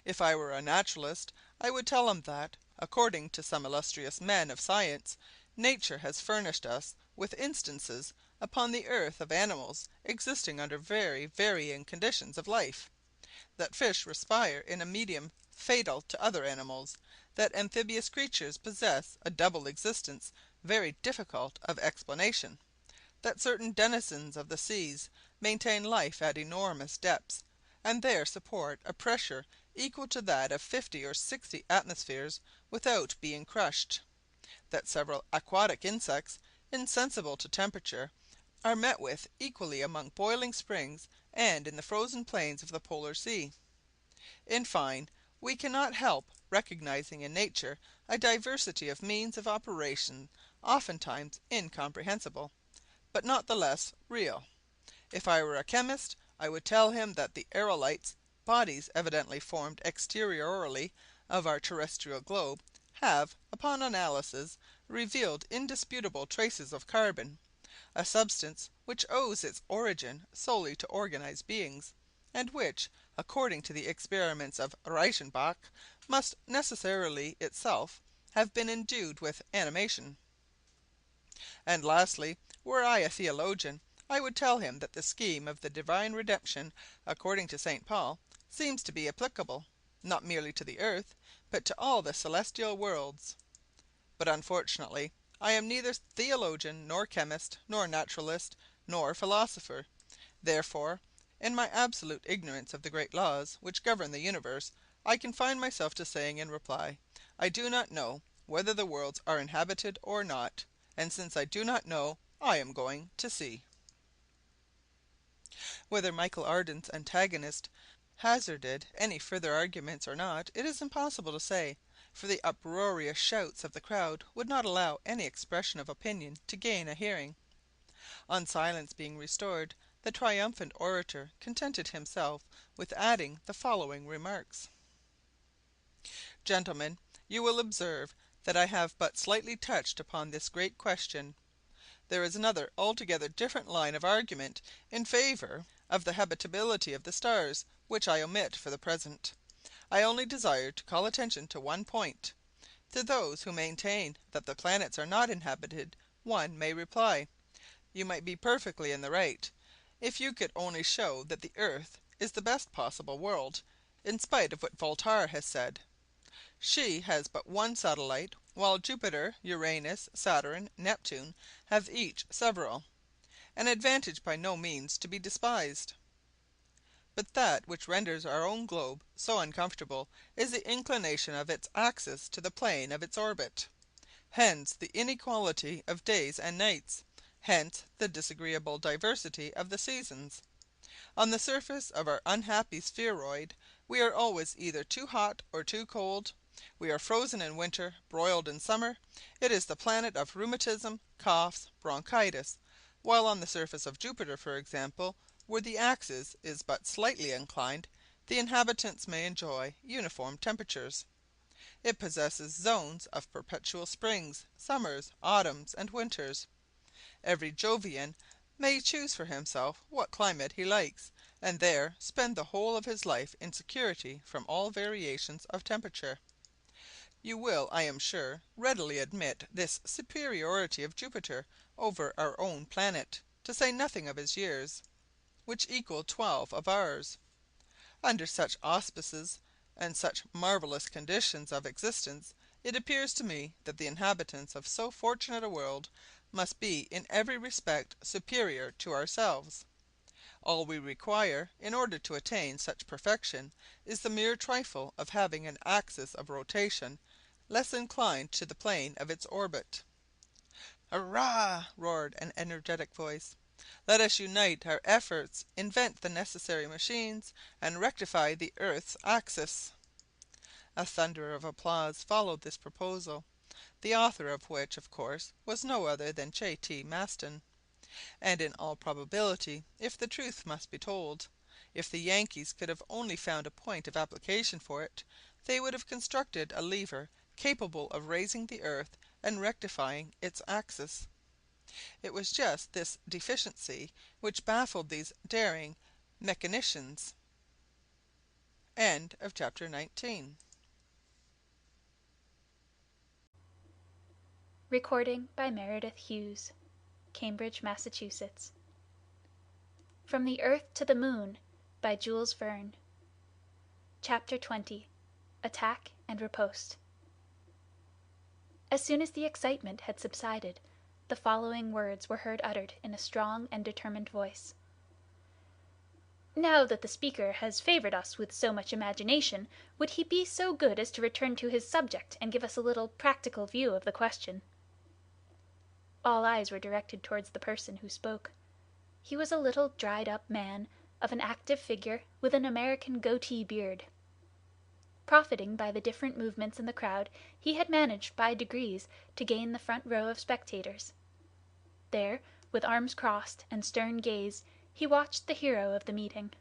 If I were a naturalist, I would tell him that, according to some illustrious men of science, nature has furnished us with instances upon the earth of animals existing under very varying conditions of life; that fish respire in a medium fatal to other animals; that amphibious creatures possess a double existence very difficult of explanation; that certain denizens of the seas maintain life at enormous depths, and there support a pressure equal to that of 50 or 60 atmospheres without being crushed; that several aquatic insects, insensible to temperature, are met with equally among boiling springs and in the frozen plains of the Polar Sea. In fine, we cannot help recognizing in nature a diversity of means of operation oftentimes incomprehensible, but not the less real. If I were a chemist, I would tell him that the aerolites, bodies evidently formed exteriorly of our terrestrial globe, have, upon analysis, revealed indisputable traces of carbon, a substance which owes its origin solely to organized beings, and which, according to the experiments of Reichenbach, must necessarily itself have been endued with animation. And lastly, were I a theologian, I would tell him that the scheme of the divine redemption, according to St. Paul, seems to be applicable, not merely to the earth, but to all the celestial worlds. But unfortunately I am neither theologian, nor chemist, nor naturalist, nor philosopher. Therefore, in my absolute ignorance of the great laws which govern the universe, I confine myself to saying in reply, I do not know whether the worlds are inhabited or not, and since I do not know, I am going to see." Whether Michel Ardan's antagonist hazarded any further arguments or not, it is impossible to say, for the uproarious shouts of the crowd would not allow any expression of opinion to gain a hearing. On silence being restored, the triumphant orator contented himself with adding the following remarks: "Gentlemen, you will observe that I have but slightly touched upon this great question. There is another altogether different line of argument in favour of the habitability of the stars, which I omit for the present. I only desire to call attention to one point. To those who maintain that the planets are not inhabited, one may reply, you might be perfectly in the right, if you could only show that the earth is the best possible world, in spite of what Voltaire has said. She has but one satellite, while Jupiter, Uranus, Saturn, Neptune have each several, an advantage by no means to be despised. But that which renders our own globe so uncomfortable is the inclination of its axis to the plane of its orbit. Hence the inequality of days and nights, hence the disagreeable diversity of the seasons. On the surface of our unhappy spheroid we are always either too hot or too cold. We are frozen in winter, broiled in summer. It is the planet of rheumatism, coughs, bronchitis, while on the surface of Jupiter, for example, where the axis is but slightly inclined, the inhabitants may enjoy uniform temperatures. It possesses zones of perpetual springs, summers, autumns, and winters. Every Jovian may choose for himself what climate he likes, and there spend the whole of his life in security from all variations of temperature. You will, I am sure, readily admit this superiority of Jupiter over our own planet, to say nothing of his years, which equal 12 of ours. Under such auspices and such marvellous conditions of existence, it appears to me that the inhabitants of so fortunate a world must be in every respect superior to ourselves. All we require, in order to attain such perfection, is the mere trifle of having an axis of rotation less inclined to the plane of its orbit." "Hurrah!" roared an energetic voice. "Let us unite our efforts, invent the necessary machines, and rectify the earth's axis." A thunder of applause followed this proposal, the author of which, of course, was no other than J.T. Maston. And in all probability, if the truth must be told, if the Yankees could have only found a point of application for it, they would have constructed a lever capable of raising the earth and rectifying its axis. It was just this deficiency which baffled these daring mechanicians. End of chapter 19. Recording by Meredith Hughes, Cambridge, Massachusetts. From the Earth to the Moon by Jules Verne. Chapter 20. Attack and Riposte. As soon as the excitement had subsided, the following words were heard uttered in a strong and determined voice. Now that the speaker has favored us with so much imagination, would he be so good as to return to his subject and give us a little practical view of the question? All eyes were directed towards the person who spoke. He was a little dried-up man, of an active figure, with an American goatee beard. Profiting by the different movements in the crowd, he had managed by degrees to gain the front row of spectators. There, with arms crossed and stern gaze, he watched the hero of the meeting.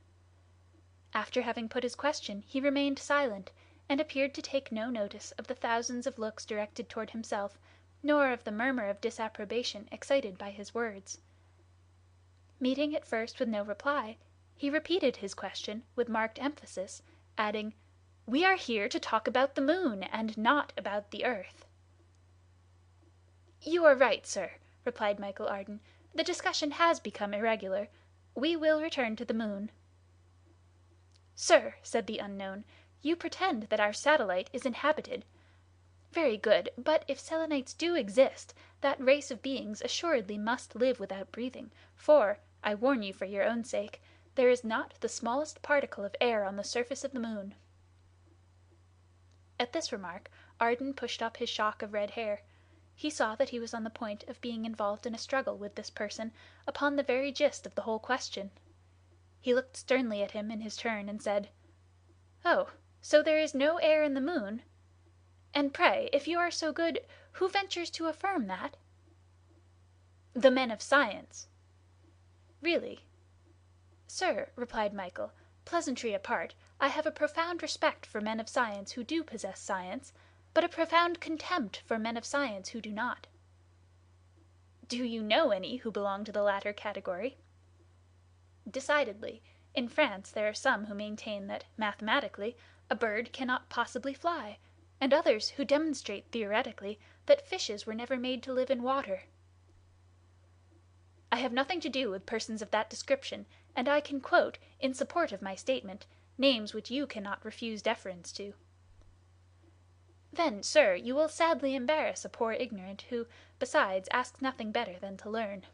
After having put his question, he remained silent, and appeared to take no notice of the thousands of looks directed toward himself, nor of the murmur of disapprobation excited by his words. Meeting at first with no reply, he repeated his question with marked emphasis, adding, "We are here to talk about the moon, and not about the earth." "You are right, sir," replied Michel Ardan. "The discussion has become irregular. We will return to the moon." "Sir," said the unknown, "you pretend that our satellite is inhabited. Very good, but if Selenites do exist, that race of beings assuredly must live without breathing, for, I warn you for your own sake, there is not the smallest particle of air on the surface of the moon." At this remark, Ardan pushed up his shock of red hair. He saw that he was on the point of being involved in a struggle with this person upon the very gist of the whole question. He looked sternly at him in his turn, and said, "Oh, so there is no air in the moon?" And pray, if you are so good, who ventures to affirm that?" "The men of science." "Really?" "Sir," replied Michel, "pleasantry apart, I have a profound respect for men of science who do possess science, but a profound contempt for men of science who do not." "Do you know any who belong to the latter category?" "Decidedly. In France there are some who maintain that, mathematically, a bird cannot possibly fly, and others who demonstrate theoretically that fishes were never made to live in water." "I have nothing to do with persons of that description, and I can quote, in support of my statement, names which you cannot refuse deference to." "Then, sir, you will sadly embarrass a poor ignorant, who, besides, asks nothing better than to learn."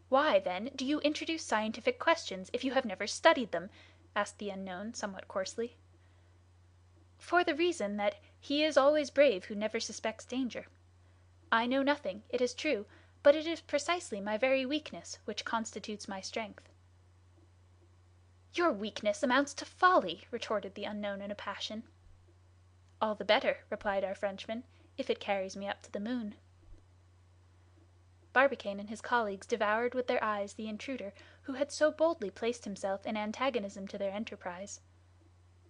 "Why, then, do you introduce scientific questions, if you have never studied them?" asked the unknown, somewhat coarsely. "For the reason that 'he is always brave who never suspects danger.' I know nothing, it is true, but it is precisely my very weakness which constitutes my strength." "Your weakness amounts to folly," retorted the unknown in a passion. "All the better," replied our Frenchman, "if it carries me up to the moon." Barbicane and his colleagues devoured with their eyes the intruder who had so boldly placed himself in antagonism to their enterprise.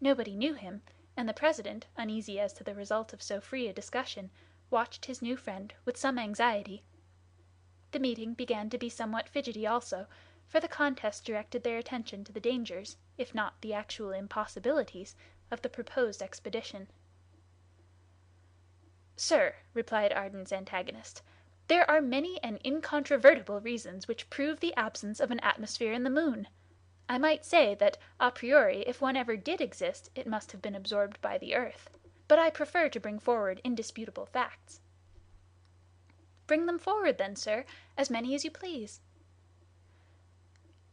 Nobody knew him, and the president, uneasy as to the result of so free a discussion, watched his new friend with some anxiety. The meeting began to be somewhat fidgety also, for the contest directed their attention to the dangers, if not the actual impossibilities, of the proposed expedition. "Sir," replied Ardan's antagonist, "there are many and incontrovertible reasons which prove the absence of an atmosphere in the moon. I might say that a priori if one ever did exist it must have been absorbed by the earth. But I prefer to bring forward indisputable facts." "Bring them forward, then, sir, as many as you please."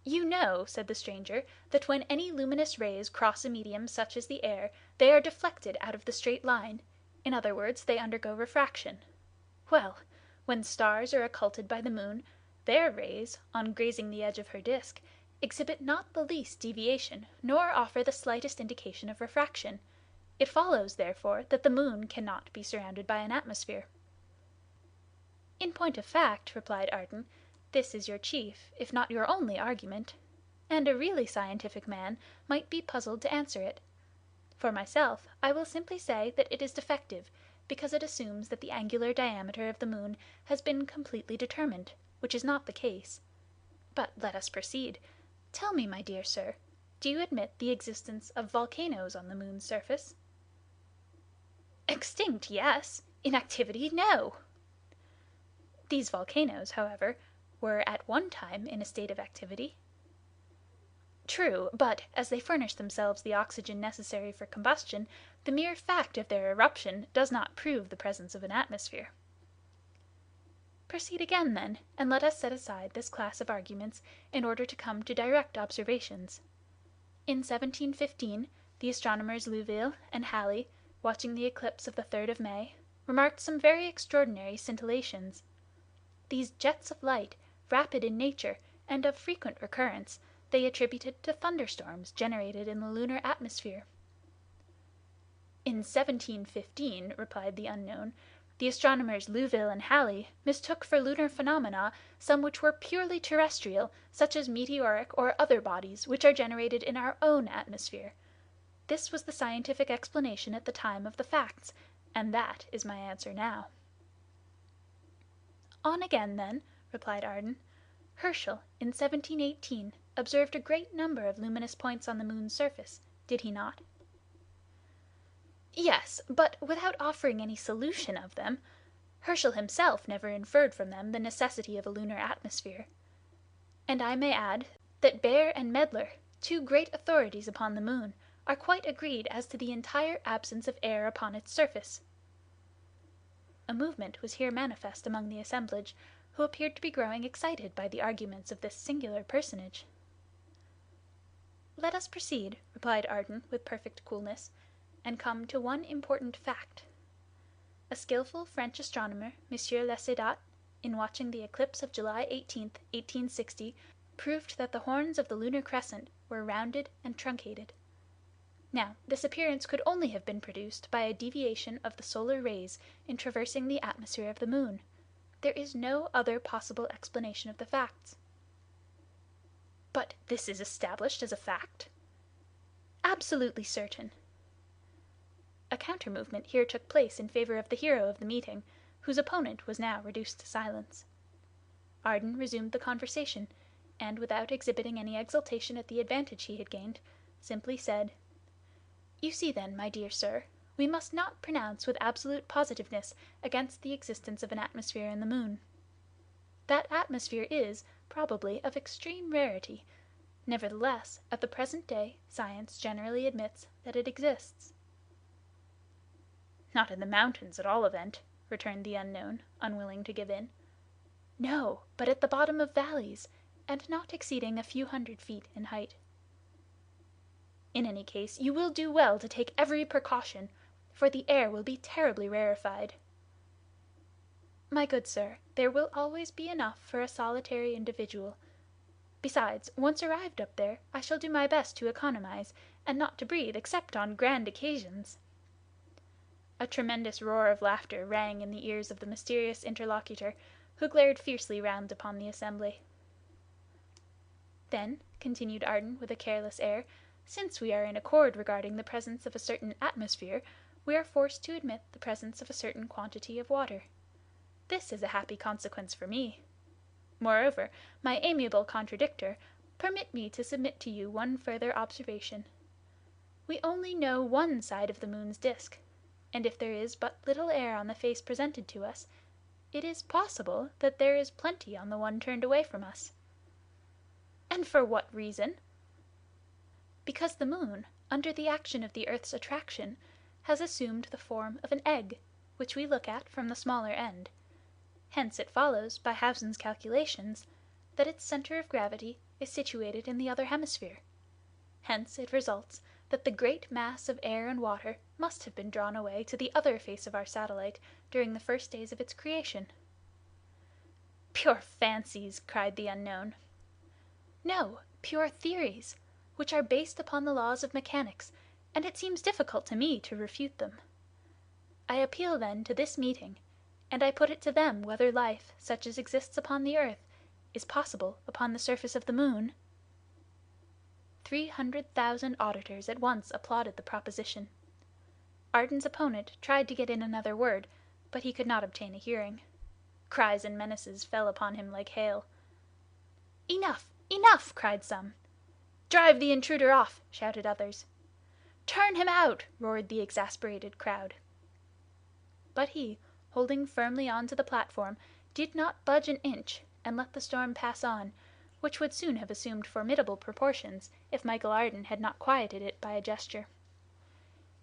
"You know," said the stranger, "that when any luminous rays cross a medium such as the air, they are deflected out of the straight line; in other words, they undergo refraction. Well, when stars are occulted by the moon, their rays, on grazing the edge of her disk, exhibit not the least deviation, nor offer the slightest indication of refraction. It follows, therefore, that the moon cannot be surrounded by an atmosphere." "In point of fact," replied Ardan, "this is your chief, if not your only argument, and a really scientific man might be puzzled to answer it. For myself, I will simply say that it is defective, because it assumes that the angular diameter of the moon has been completely determined, which is not the case. But let us proceed. Tell me, my dear sir, do you admit the existence of volcanoes on the moon's surface?" "Extinct, yes; in activity, no." "These volcanoes, however, were at one time in a state of activity?" "True; but, as they furnish themselves the oxygen necessary for combustion, the mere fact of their eruption does not prove the presence of an atmosphere." "Proceed again, then, and let us set aside this class of arguments in order to come to direct observations. In 1715, the astronomers Louville and Halley, watching the eclipse of the 3rd of May, remarked some very extraordinary scintillations. These jets of light, rapid in nature and of frequent recurrence, they attributed to thunderstorms generated in the lunar atmosphere." "In 1715," replied the unknown, "the astronomers Louville and Halley mistook for lunar phenomena some which were purely terrestrial, such as meteoric or other bodies which are generated in our own atmosphere. This was the scientific explanation at the time of the facts, and that is my answer now." "On again, then," replied Ardan. "Herschel, in 1718, observed a great number of luminous points on the moon's surface, did he not?" "Yes, but without offering any solution of them. Herschel himself never inferred from them the necessity of a lunar atmosphere. And I may add that Baer and Medler, two great authorities upon the moon, are quite agreed as to the entire absence of air upon its surface." A movement was here manifest among the assemblage, who appeared to be growing excited by the arguments of this singular personage. "Let us proceed," replied Ardan with perfect coolness, "and come to one important fact. A skillful French astronomer, M. Laussedat, in watching the eclipse of July 18th, 1860, proved that the horns of the lunar crescent were rounded and truncated." Now, this appearance could only have been produced by a deviation of the solar rays in traversing the atmosphere of the moon. There is no other possible explanation of the facts." "But this is established as a fact?" "Absolutely certain." A counter-movement here took place in favor of the hero of the meeting, whose opponent was now reduced to silence. Arden resumed the conversation, and without exhibiting any exultation at the advantage he had gained, simply said, "You see then, my dear sir, we must not pronounce with absolute positiveness against the existence of an atmosphere in the moon. That atmosphere is, probably, of extreme rarity; nevertheless, at the present day, science generally admits that it exists." "Not in the mountains, at all events," returned the unknown, unwilling to give in. "No, but at the bottom of valleys, and not exceeding a few hundred feet in height." "In any case, you will do well to take every precaution, for the air will be terribly rarefied." "My good sir, there will always be enough for a solitary individual. Besides, once arrived up there, I shall do my best to economize, and not to breathe except on grand occasions." A tremendous roar of laughter rang in the ears of the mysterious interlocutor, who glared fiercely round upon the assembly. "Then," continued Arden with a careless air, "since we are in accord regarding the presence of a certain atmosphere, we are forced to admit the presence of a certain quantity of water. This is a happy consequence for me. Moreover, my amiable contradictor, permit me to submit to you one further observation. We only know one side of the moon's disk, and if there is but little air on the face presented to us, it is possible that there is plenty on the one turned away from us." "And for what reason?" "Because the moon, under the action of the earth's attraction, has assumed the form of an egg, which we look at from the smaller end. Hence it follows, by Hausen's calculations, that its center of gravity is situated in the other hemisphere. Hence it results that the great mass of air and water must have been drawn away to the other face of our satellite during the first days of its creation." "Pure fancies!" cried the unknown. "No, pure theories, which are based upon the laws of mechanics, and it seems difficult to me to refute them. I appeal then to this meeting, and I put it to them whether life, such as exists upon the earth, is possible upon the surface of the moon?" 300,000 auditors at once applauded the proposition. Arden's opponent tried to get in another word, but he could not obtain a hearing. Cries and menaces fell upon him like hail. "Enough! Enough!" cried some. "Drive the intruder off!" shouted others. "Turn him out!" roared the exasperated crowd. But he, holding firmly on to the platform, did not budge an inch, and let the storm pass on, which would soon have assumed formidable proportions if Michel Ardan had not quieted it by a gesture.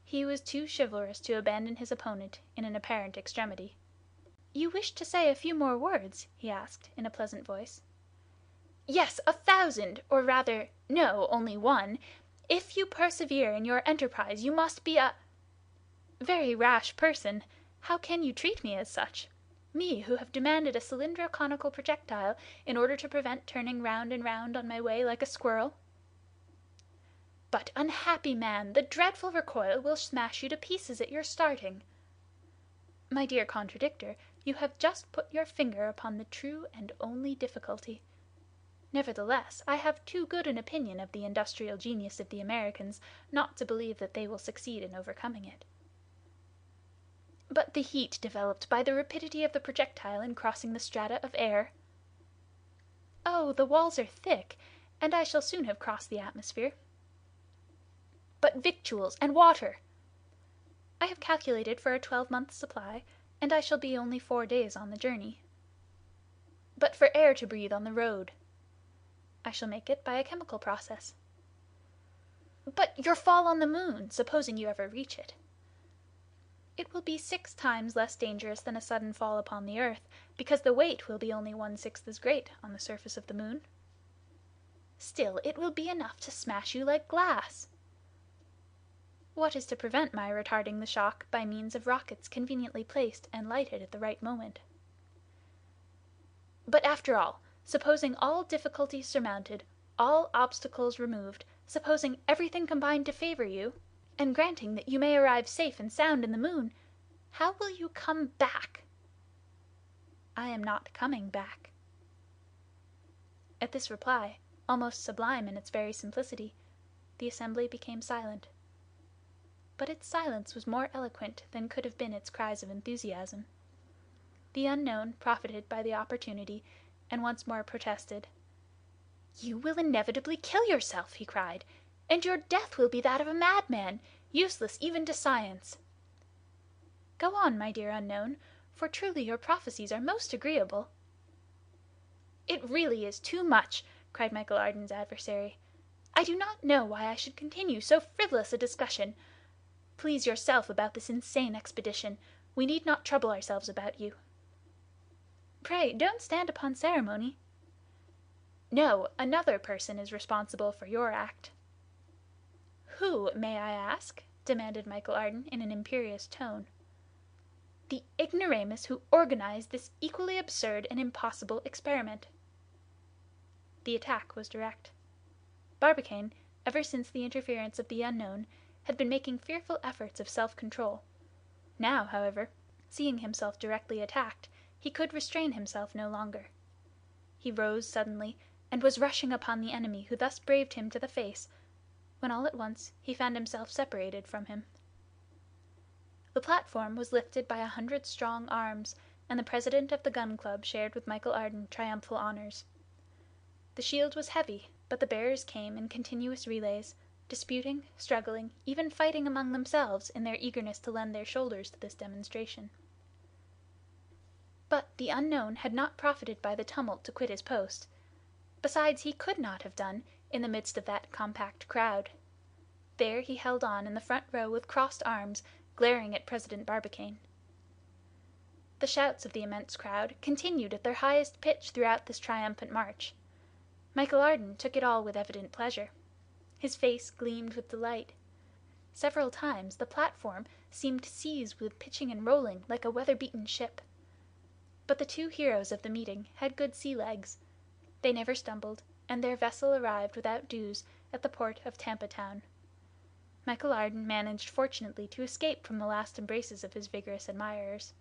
He was too chivalrous to abandon his opponent in an apparent extremity. "You wished to say a few more words?" he asked, in a pleasant voice. "Yes, 1,000, or rather, no, only one. If you persevere in your enterprise, you must be a—" "Very rash person! How can you treat me as such? Me, who have demanded a cylindro-conical projectile in order to prevent turning round and round on my way like a squirrel?" "But, unhappy man, the dreadful recoil will smash you to pieces at your starting." "My dear contradictor, you have just put your finger upon the true and only difficulty. Nevertheless, I have too good an opinion of the industrial genius of the Americans not to believe that they will succeed in overcoming it." "But the heat developed by the rapidity of the projectile in crossing the strata of air?" "Oh, the walls are thick, and I shall soon have crossed the atmosphere." "But victuals and water?" "I have calculated for a 12-month supply, and I shall be only 4 days on the journey." "But for air to breathe on the road?" "I shall make it by a chemical process." "But your fall on the moon, supposing you ever reach it?" "It will be 6 times less dangerous than a sudden fall upon the earth, because the weight will be only 1/6 as great on the surface of the moon." "Still, it will be enough to smash you like glass." "What is to prevent my retarding the shock by means of rockets conveniently placed and lighted at the right moment?" "But after all, supposing all difficulties surmounted, all obstacles removed, supposing everything combined to favor you, And granting that you may arrive safe and sound in the moon, how will you come back?" "I am not coming back." At this reply, almost sublime in its very simplicity, the assembly became silent. But its silence was more eloquent than could have been its cries of enthusiasm. The unknown profited by the opportunity, and once more protested. "You will inevitably kill yourself," he cried, "and your death will be that of a madman, useless even to science." "Go on, my dear unknown, for truly your prophecies are most agreeable." "It really is too much!" cried Michel Ardan's adversary. "I do not know why I should continue so frivolous a discussion. Please yourself about this insane expedition. We need not trouble ourselves about you." "Pray don't stand upon ceremony." "No, another person is responsible for your act." "Who, may I ask?" demanded Michel Ardan in an imperious tone. "The ignoramus who organized this equally absurd and impossible experiment." The attack was direct. Barbicane, ever since the interference of the unknown, had been making fearful efforts of self-control. Now, however, seeing himself directly attacked, he could restrain himself no longer. He rose suddenly, and was rushing upon the enemy who thus braved him to the face, when all at once he found himself separated from him. The platform was lifted by 100 strong arms, and the president of the Gun Club shared with Michel Ardan triumphal honors. The shield was heavy, but the bearers came in continuous relays, disputing, struggling, even fighting among themselves in their eagerness to lend their shoulders to this demonstration. But the unknown had not profited by the tumult to quit his post. Besides, he could not have done, in the midst of that compact crowd. There he held on in the front row with crossed arms, glaring at President Barbicane. The shouts of the immense crowd continued at their highest pitch throughout this triumphant march. Michel Ardan took it all with evident pleasure. His face gleamed with delight. Several times the platform seemed seized with pitching and rolling like a weather-beaten ship. But the two heroes of the meeting had good sea legs. They never stumbled, and their vessel arrived without dues at the port of Tampa Town. Michel Ardan managed fortunately to escape from the last embraces of his vigorous admirers.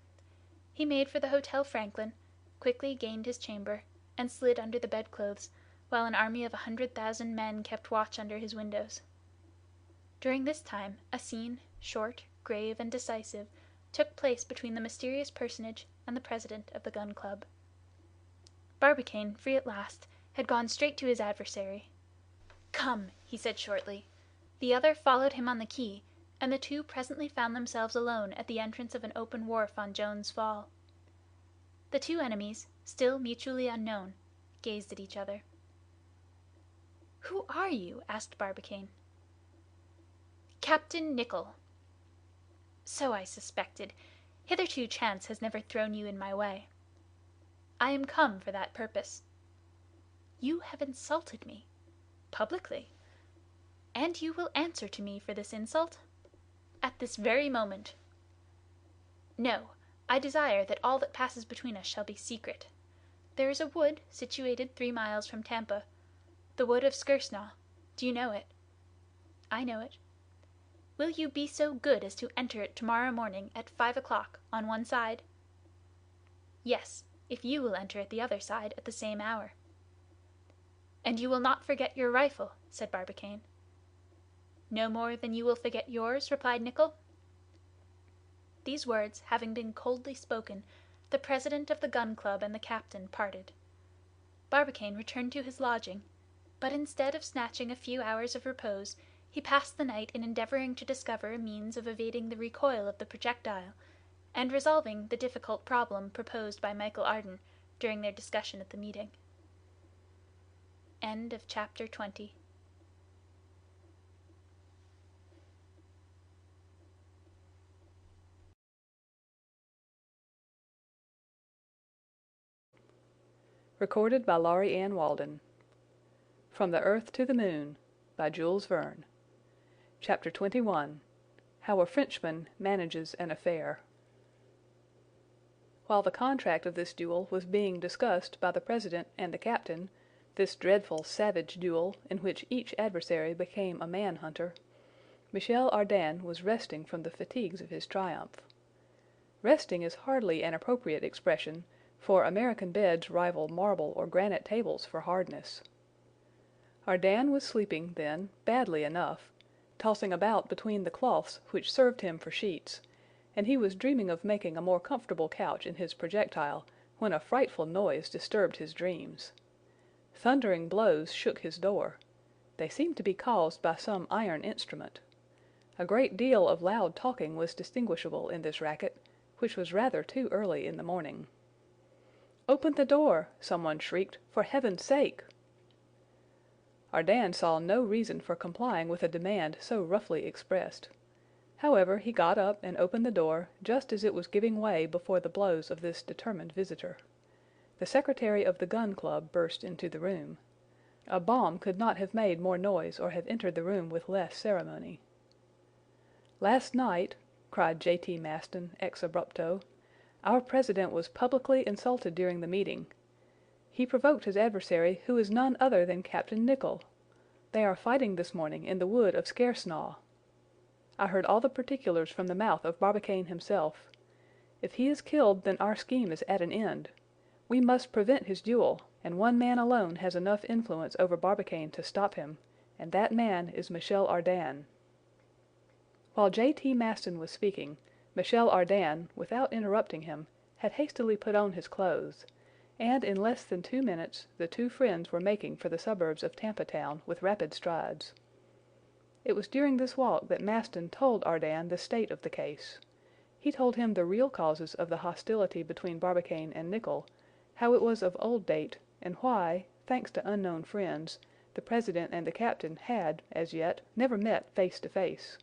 He made for the Hotel Franklin, quickly gained his chamber, and slid under the bedclothes, while an army of 100,000 men kept watch under his windows. During this time a scene, short, grave, and decisive, took place between the mysterious personage and the president of the Gun Club. Barbicane, free at last, had gone straight to his adversary. "Come," he said shortly. The other followed him on the quay, and the two presently found themselves alone at the entrance of an open wharf on Jones' Fall. The two enemies, still mutually unknown, gazed at each other. "Who are you?" asked Barbicane. "Captain Nicholl." "So I suspected. Hitherto chance has never thrown you in my way." "I am come for that purpose." "You have insulted me." "Publicly." "And you will answer to me for this insult?" "At this very moment." "No, I desire that all that passes between us shall be secret. There is a wood situated 3 miles from Tampa, the wood of Skersnaw. Do you know it?" "I know it." "Will you be so good as to enter it tomorrow morning at 5 o'clock on one side?" "Yes, if you will enter at the other side at the same hour." "And you will not forget your rifle," said Barbicane. "No more than you will forget yours," replied Nicholl. These words having been coldly spoken, the president of the Gun Club and the captain parted. Barbicane returned to his lodging, but instead of snatching a few hours of repose, he passed the night in endeavoring to discover a means of evading the recoil of the projectile, and resolving the difficult problem proposed by Michel Ardan during their discussion at the meeting. Chapter 20. Recorded by Laurie Ann Walden. From the Earth to the Moon, by Jules Verne. Chapter 21. How a Frenchman Manages an Affair. While the contract of this duel was being discussed by the president and the captain, this dreadful savage duel, in which each adversary became a man-hunter, Michel Ardan was resting from the fatigues of his triumph. Resting is hardly an appropriate expression, for American beds rival marble or granite tables for hardness. Ardan was sleeping, then, badly enough, tossing about between the cloths which served him for sheets, and he was dreaming of making a more comfortable couch in his projectile when a frightful noise disturbed his dreams. Thundering blows shook his door. They seemed to be caused by some iron instrument. A great deal of loud talking was distinguishable in this racket, which was rather too early in the morning. "Open the door!" someone shrieked. "For heaven's sake!" Ardan saw no reason for complying with a demand so roughly expressed. However, he got up and opened the door just as it was giving way before the blows of this determined visitor. The secretary of the Gun Club burst into the room. A bomb could not have made more noise or have entered the room with less ceremony. "Last night," cried J.T. Maston, ex abrupto, "our president was publicly insulted during the meeting. He provoked his adversary, who is none other than Captain Nicholl. They are fighting this morning in the wood of Skersnaw. I heard all the particulars from the mouth of Barbicane himself. If he is killed, then our scheme is at an end. We must prevent his duel, and one man alone has enough influence over Barbicane to stop him, and that man is Michel Ardan." While J.T. Maston was speaking, Michel Ardan, without interrupting him, had hastily put on his clothes, and in less than 2 minutes the two friends were making for the suburbs of Tampa Town with rapid strides. It was during this walk that Maston told Ardan the state of the case. He told him the real causes of the hostility between Barbicane and Nicholl, how it was of old date, and why, thanks to unknown friends, the president and the captain had, as yet, never met face to face.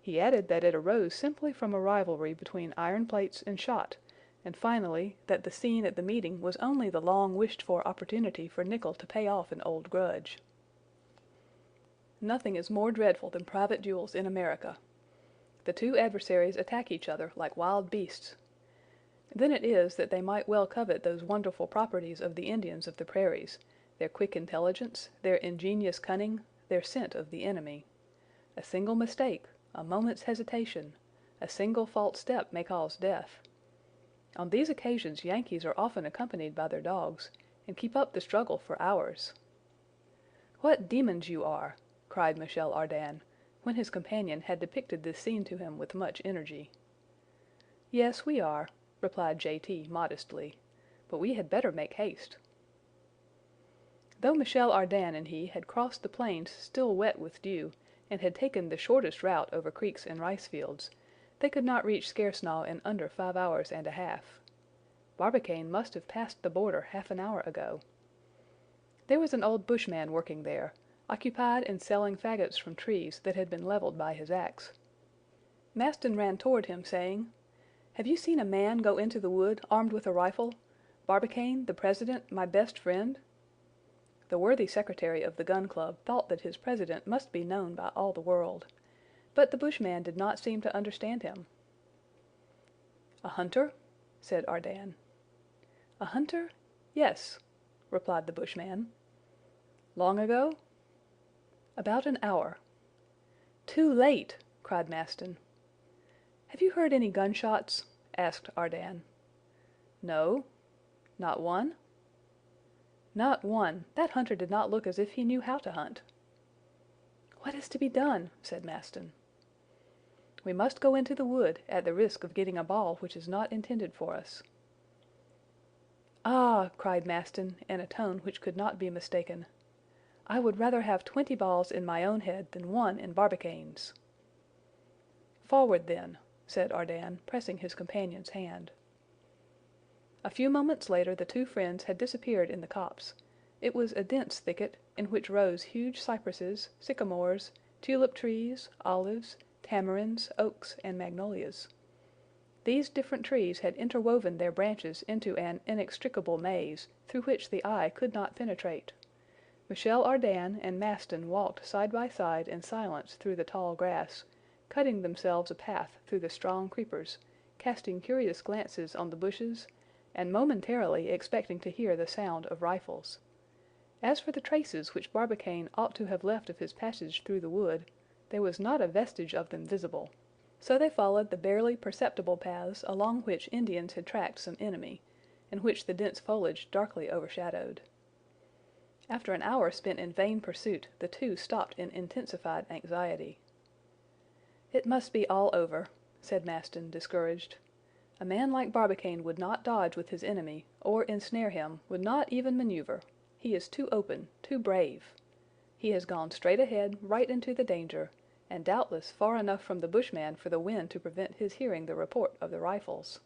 He added that it arose simply from a rivalry between iron plates and shot, and finally, that the scene at the meeting was only the long-wished-for opportunity for Nicholl to pay off an old grudge. Nothing is more dreadful than private duels in America. The two adversaries attack each other like wild beasts. Then it is that they might well covet those wonderful properties of the Indians of the prairies, their quick intelligence, their ingenious cunning, their scent of the enemy. A single mistake, a moment's hesitation, a single false step may cause death. On these occasions Yankees are often accompanied by their dogs, and keep up the struggle for hours. "What demons you are!" cried Michel Ardan, when his companion had depicted this scene to him with much energy. "Yes, we are," replied J.T. modestly, "but we had better make haste." Though Michel Ardan and he had crossed the plains still wet with dew, and had taken the shortest route over creeks and rice fields, they could not reach Skersnaw in under 5 hours and a half. Barbicane must have passed the border half an hour ago. There was an old bushman working there, occupied in selling faggots from trees that had been leveled by his axe. Maston ran toward him, saying, "Have you seen a man go into the wood armed with a rifle? Barbicane, the president, my best friend?" The worthy secretary of the Gun Club thought that his president must be known by all the world. But the bushman did not seem to understand him. "A hunter?" said Ardan. "A hunter? Yes," replied the bushman. "Long ago?" "About an hour." "Too late!" cried Maston. "Have you heard any gunshots?" asked Ardan. "No." "Not one?" "Not one. That hunter did not look as if he knew how to hunt." "What is to be done?" said Maston. "We must go into the wood, at the risk of getting a ball which is not intended for us." "Ah!" cried Maston, in a tone which could not be mistaken, "I would rather have 20 balls in my own head than one in Barbicane's." "Forward, then," said Ardan, pressing his companion's hand. A few moments later the two friends had disappeared in the copse. It was a dense thicket, in which rose huge cypresses, sycamores, tulip trees, olives, tamarinds, oaks, and magnolias. These different trees had interwoven their branches into an inextricable maze, through which the eye could not penetrate. Michel Ardan and Maston walked side by side in silence through the tall grass, cutting themselves a path through the strong creepers, casting curious glances on the bushes, and momentarily expecting to hear the sound of rifles. As for the traces which Barbicane ought to have left of his passage through the wood, There was not a vestige of them visible. So they followed the barely perceptible paths along which Indians had tracked some enemy, and which the dense foliage darkly overshadowed. After an hour spent in vain pursuit, the two stopped in intensified anxiety. "It must be all over," said Maston, discouraged. "A man like Barbicane would not dodge with his enemy, or ensnare him, would not even maneuver. He is too open, too brave. He has gone straight ahead, right into the danger, and doubtless far enough from the bushman for the wind to prevent his hearing the report of the rifles."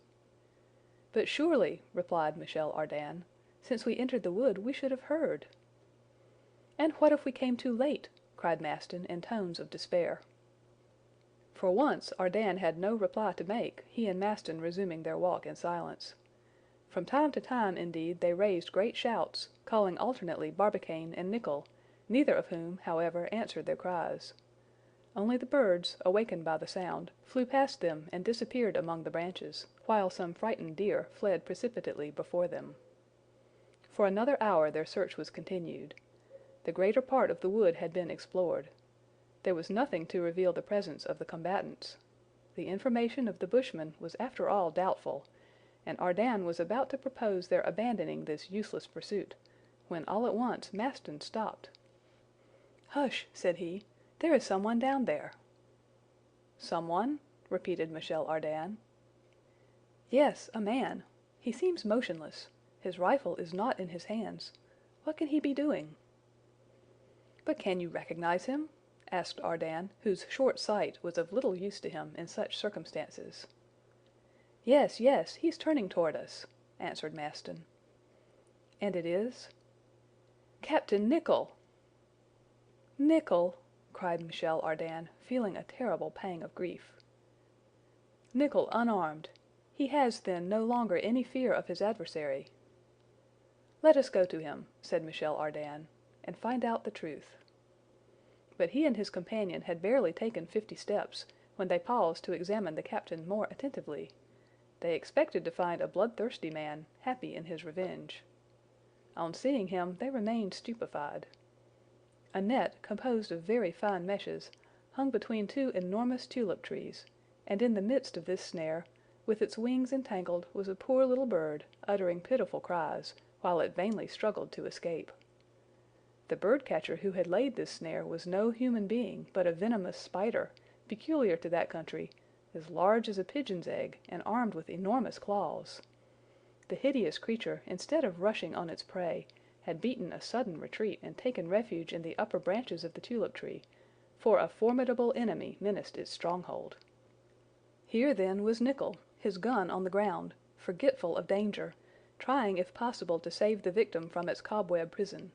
"But surely," replied Michel Ardan, "since we entered the wood we should have heard." "And what if we came too late?" cried Maston in tones of despair. For once Ardan had no reply to make, he and Maston resuming their walk in silence. From time to time, indeed, they raised great shouts, calling alternately Barbicane and Nicholl, neither of whom, however, answered their cries. Only the birds, awakened by the sound, flew past them and disappeared among the branches, while some frightened deer fled precipitately before them. For another hour their search was continued. The greater part of the wood had been explored. There was nothing to reveal the presence of the combatants. The information of the bushmen was after all doubtful, and Ardan was about to propose their abandoning this useless pursuit, when all at once Maston stopped. "Hush!" said he. "There is someone down there." "Someone?" repeated Michel Ardan. "Yes, a man. He seems motionless. His rifle is not in his hands. What can he be doing?" "But can you recognize him?" asked Ardan, whose short sight was of little use to him in such circumstances. "Yes, yes, he's turning toward us," answered Maston. "And it is?" "Captain Nicholl!" "Nicholl!" cried Michel Ardan, feeling a terrible pang of grief. "Nicholl unarmed! He has, then, no longer any fear of his adversary." "Let us go to him," said Michel Ardan, "and find out the truth." But he and his companion had barely taken 50 steps, when they paused to examine the captain more attentively. They expected to find a bloodthirsty man, happy in his revenge. On seeing him, they remained stupefied. A net, composed of very fine meshes, hung between two enormous tulip trees, and in the midst of this snare, with its wings entangled, was a poor little bird, uttering pitiful cries, while it vainly struggled to escape. The bird-catcher who had laid this snare was no human being, but a venomous spider, peculiar to that country, as large as a pigeon's egg, and armed with enormous claws. The hideous creature, instead of rushing on its prey, had beaten a sudden retreat and taken refuge in the upper branches of the tulip tree, for a formidable enemy menaced its stronghold. Here, then, was Nicholl, his gun on the ground, forgetful of danger, trying if possible to save the victim from its cobweb prison.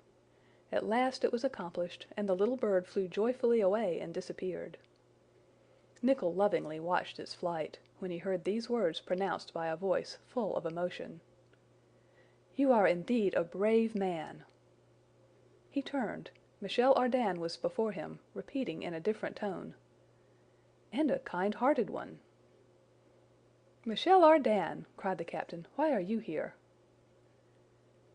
At last it was accomplished, and the little bird flew joyfully away and disappeared. Nicholl lovingly watched its flight, when he heard these words pronounced by a voice full of emotion. "You are indeed a brave man!" He turned. Michel Ardan was before him, repeating in a different tone, "And a kind-hearted one." "Michel Ardan!" cried the captain, "why are you here?"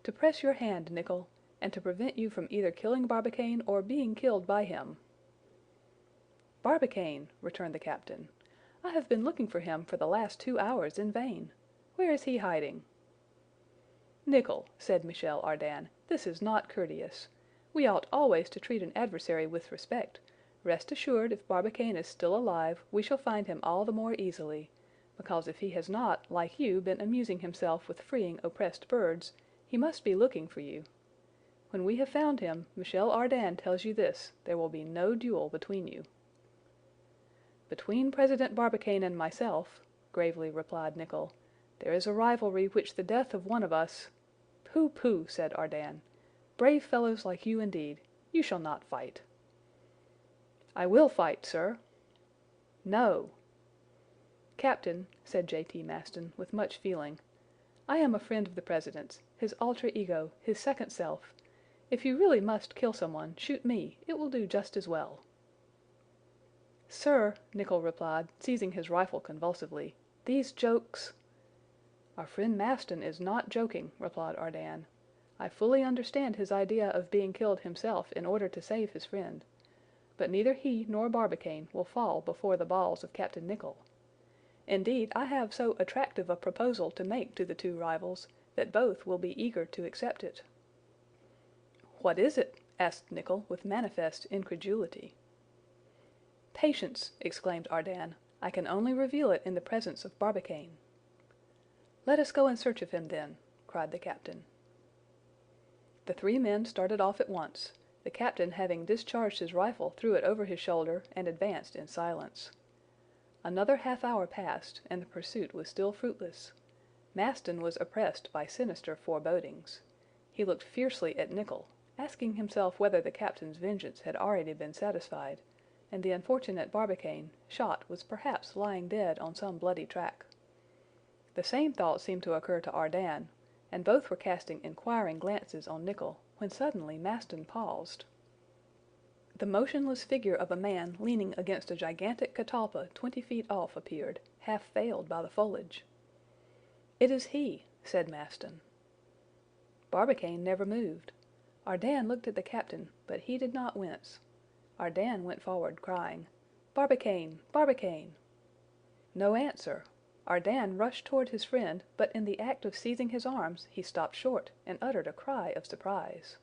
"To press your hand, Nicholl, and to prevent you from either killing Barbicane or being killed by him." "Barbicane!" returned the captain. "I have been looking for him for the last 2 hours in vain. Where is he hiding?" "Nicholl," said Michel Ardan, "this is not courteous. We ought always to treat an adversary with respect. Rest assured if Barbicane is still alive, we shall find him all the more easily, because if he has not, like you, been amusing himself with freeing oppressed birds, he must be looking for you. When we have found him, Michel Ardan tells you this: there will be no duel between you." "Between President Barbicane and myself," gravely replied Nicholl, "there is a rivalry which the death of one of us—" "Pooh, pooh!" said Ardan. "Brave fellows like you indeed! You shall not fight." "I will fight, sir." "No." "Captain," said J.T. Maston, with much feeling, "I am a friend of the president's, his alter ego, his second self. If you really must kill someone, shoot me; it will do just as well." "Sir," Nicholl replied, seizing his rifle convulsively, "these jokes—" "Our friend Maston is not joking," replied Ardan. "I fully understand his idea of being killed himself in order to save his friend. but neither he nor Barbicane will fall before the balls of Captain Nicholl. Indeed, I have so attractive a proposal to make to the two rivals that both will be eager to accept it." "What is it?" asked Nicholl with manifest incredulity. "Patience!" exclaimed Ardan. "I can only reveal it in the presence of Barbicane." "Let us go in search of him, then," cried the captain. The three men started off at once. The captain having discharged his rifle threw it over his shoulder and advanced in silence. Another half-hour passed, and the pursuit was still fruitless. Maston was oppressed by sinister forebodings. He looked fiercely at Nicholl, asking himself whether the captain's vengeance had already been satisfied, and the unfortunate Barbicane, shot, was perhaps lying dead on some bloody track. The same thought seemed to occur to Ardan, and both were casting inquiring glances on Nicholl, when suddenly Maston paused. The motionless figure of a man leaning against a gigantic catalpa 20 feet off appeared, half veiled by the foliage. "It is he," said Maston. Barbicane never moved. Ardan looked at the captain, but he did not wince. Ardan went forward, crying, "Barbicane! Barbicane!" No answer. Ardan rushed toward his friend, but in the act of seizing his arms he stopped short and uttered a cry of surprise.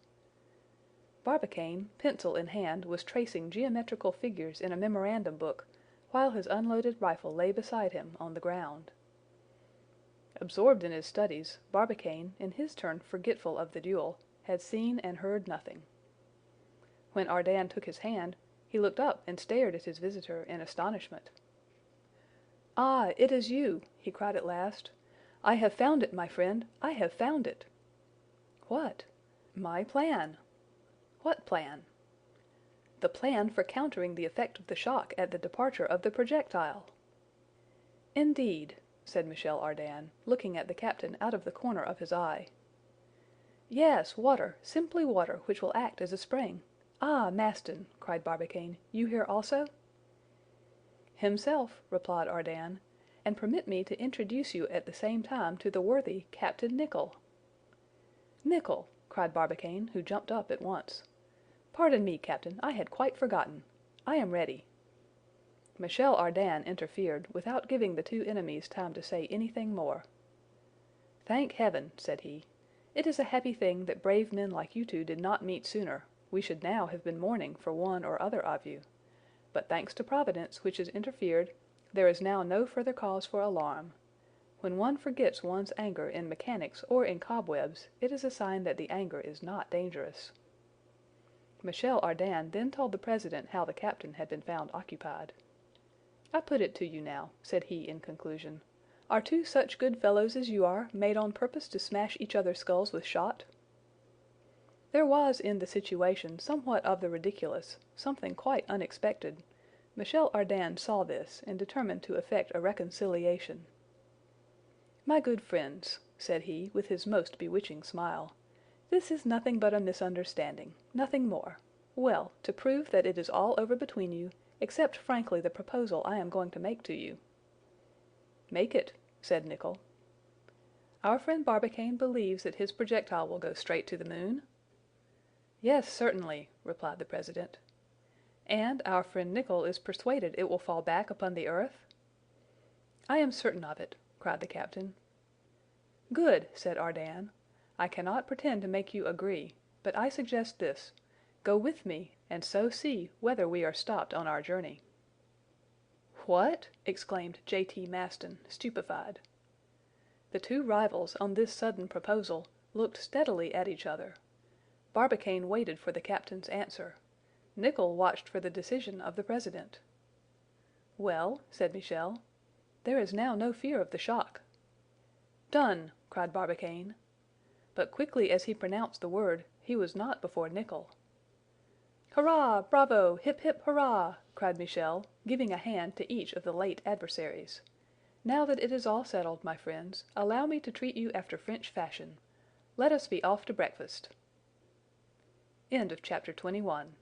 Barbicane, pencil in hand, was tracing geometrical figures in a memorandum book, while his unloaded rifle lay beside him on the ground. Absorbed in his studies, Barbicane, in his turn forgetful of the duel, had seen and heard nothing. When Ardan took his hand, he looked up and stared at his visitor in astonishment. "Ah, it is you!" he cried at last. "I have found it, my friend! I have found it!" "What?" "My plan!" "What plan?" "The plan for countering the effect of the shock at the departure of the projectile." "Indeed!" said Michel Ardan, looking at the captain out of the corner of his eye. "Yes, water, simply water, which will act as a spring. Ah, Maston!" cried Barbicane, "you here also?" "Himself," replied Ardan, "and permit me to introduce you at the same time to the worthy Captain Nicholl." "Nicholl!" cried Barbicane, who jumped up at once. "Pardon me, Captain, I had quite forgotten. I am ready." Michel Ardan interfered, without giving the two enemies time to say anything more. "Thank Heaven!" said he. "It is a happy thing that brave men like you two did not meet sooner. We should now have been mourning for one or other of you. But thanks to Providence, which has interfered, there is now no further cause for alarm. When one forgets one's anger in mechanics or in cobwebs, it is a sign that the anger is not dangerous." Michel Ardan then told the president how the captain had been found occupied. "I put it to you now," said he in conclusion. "Are two such good fellows as you are made on purpose to smash each other's skulls with shot?" There was in the situation somewhat of the ridiculous, something quite unexpected. Michel Ardan saw this and determined to effect a reconciliation. "My good friends," said he, with his most bewitching smile, "this is nothing but a misunderstanding, nothing more. Well, to prove that it is all over between you, accept frankly the proposal I am going to make to you." "Make it," said Nicholl. "Our friend Barbicane believes that his projectile will go straight to the moon?" "Yes, certainly," replied the president. "And our friend Nicholl is persuaded it will fall back upon the earth?" "I am certain of it," cried the captain. "Good!" said Ardan. "I cannot pretend to make you agree, but I suggest this: go with me, and so see whether we are stopped on our journey." "What?" exclaimed J.T. Maston, stupefied. The two rivals, on this sudden proposal, looked steadily at each other. Barbicane waited for the captain's answer. Nicholl watched for the decision of the president. "Well," said Michel, "there is now no fear of the shock." "Done!" cried Barbicane. But quickly as he pronounced the word, he was not before Nicholl. "Hurrah! Bravo! Hip, hip, hurrah!" cried Michel, giving a hand to each of the late adversaries. "Now that it is all settled, my friends, allow me to treat you after French fashion. Let us be off to breakfast." Chapter 22.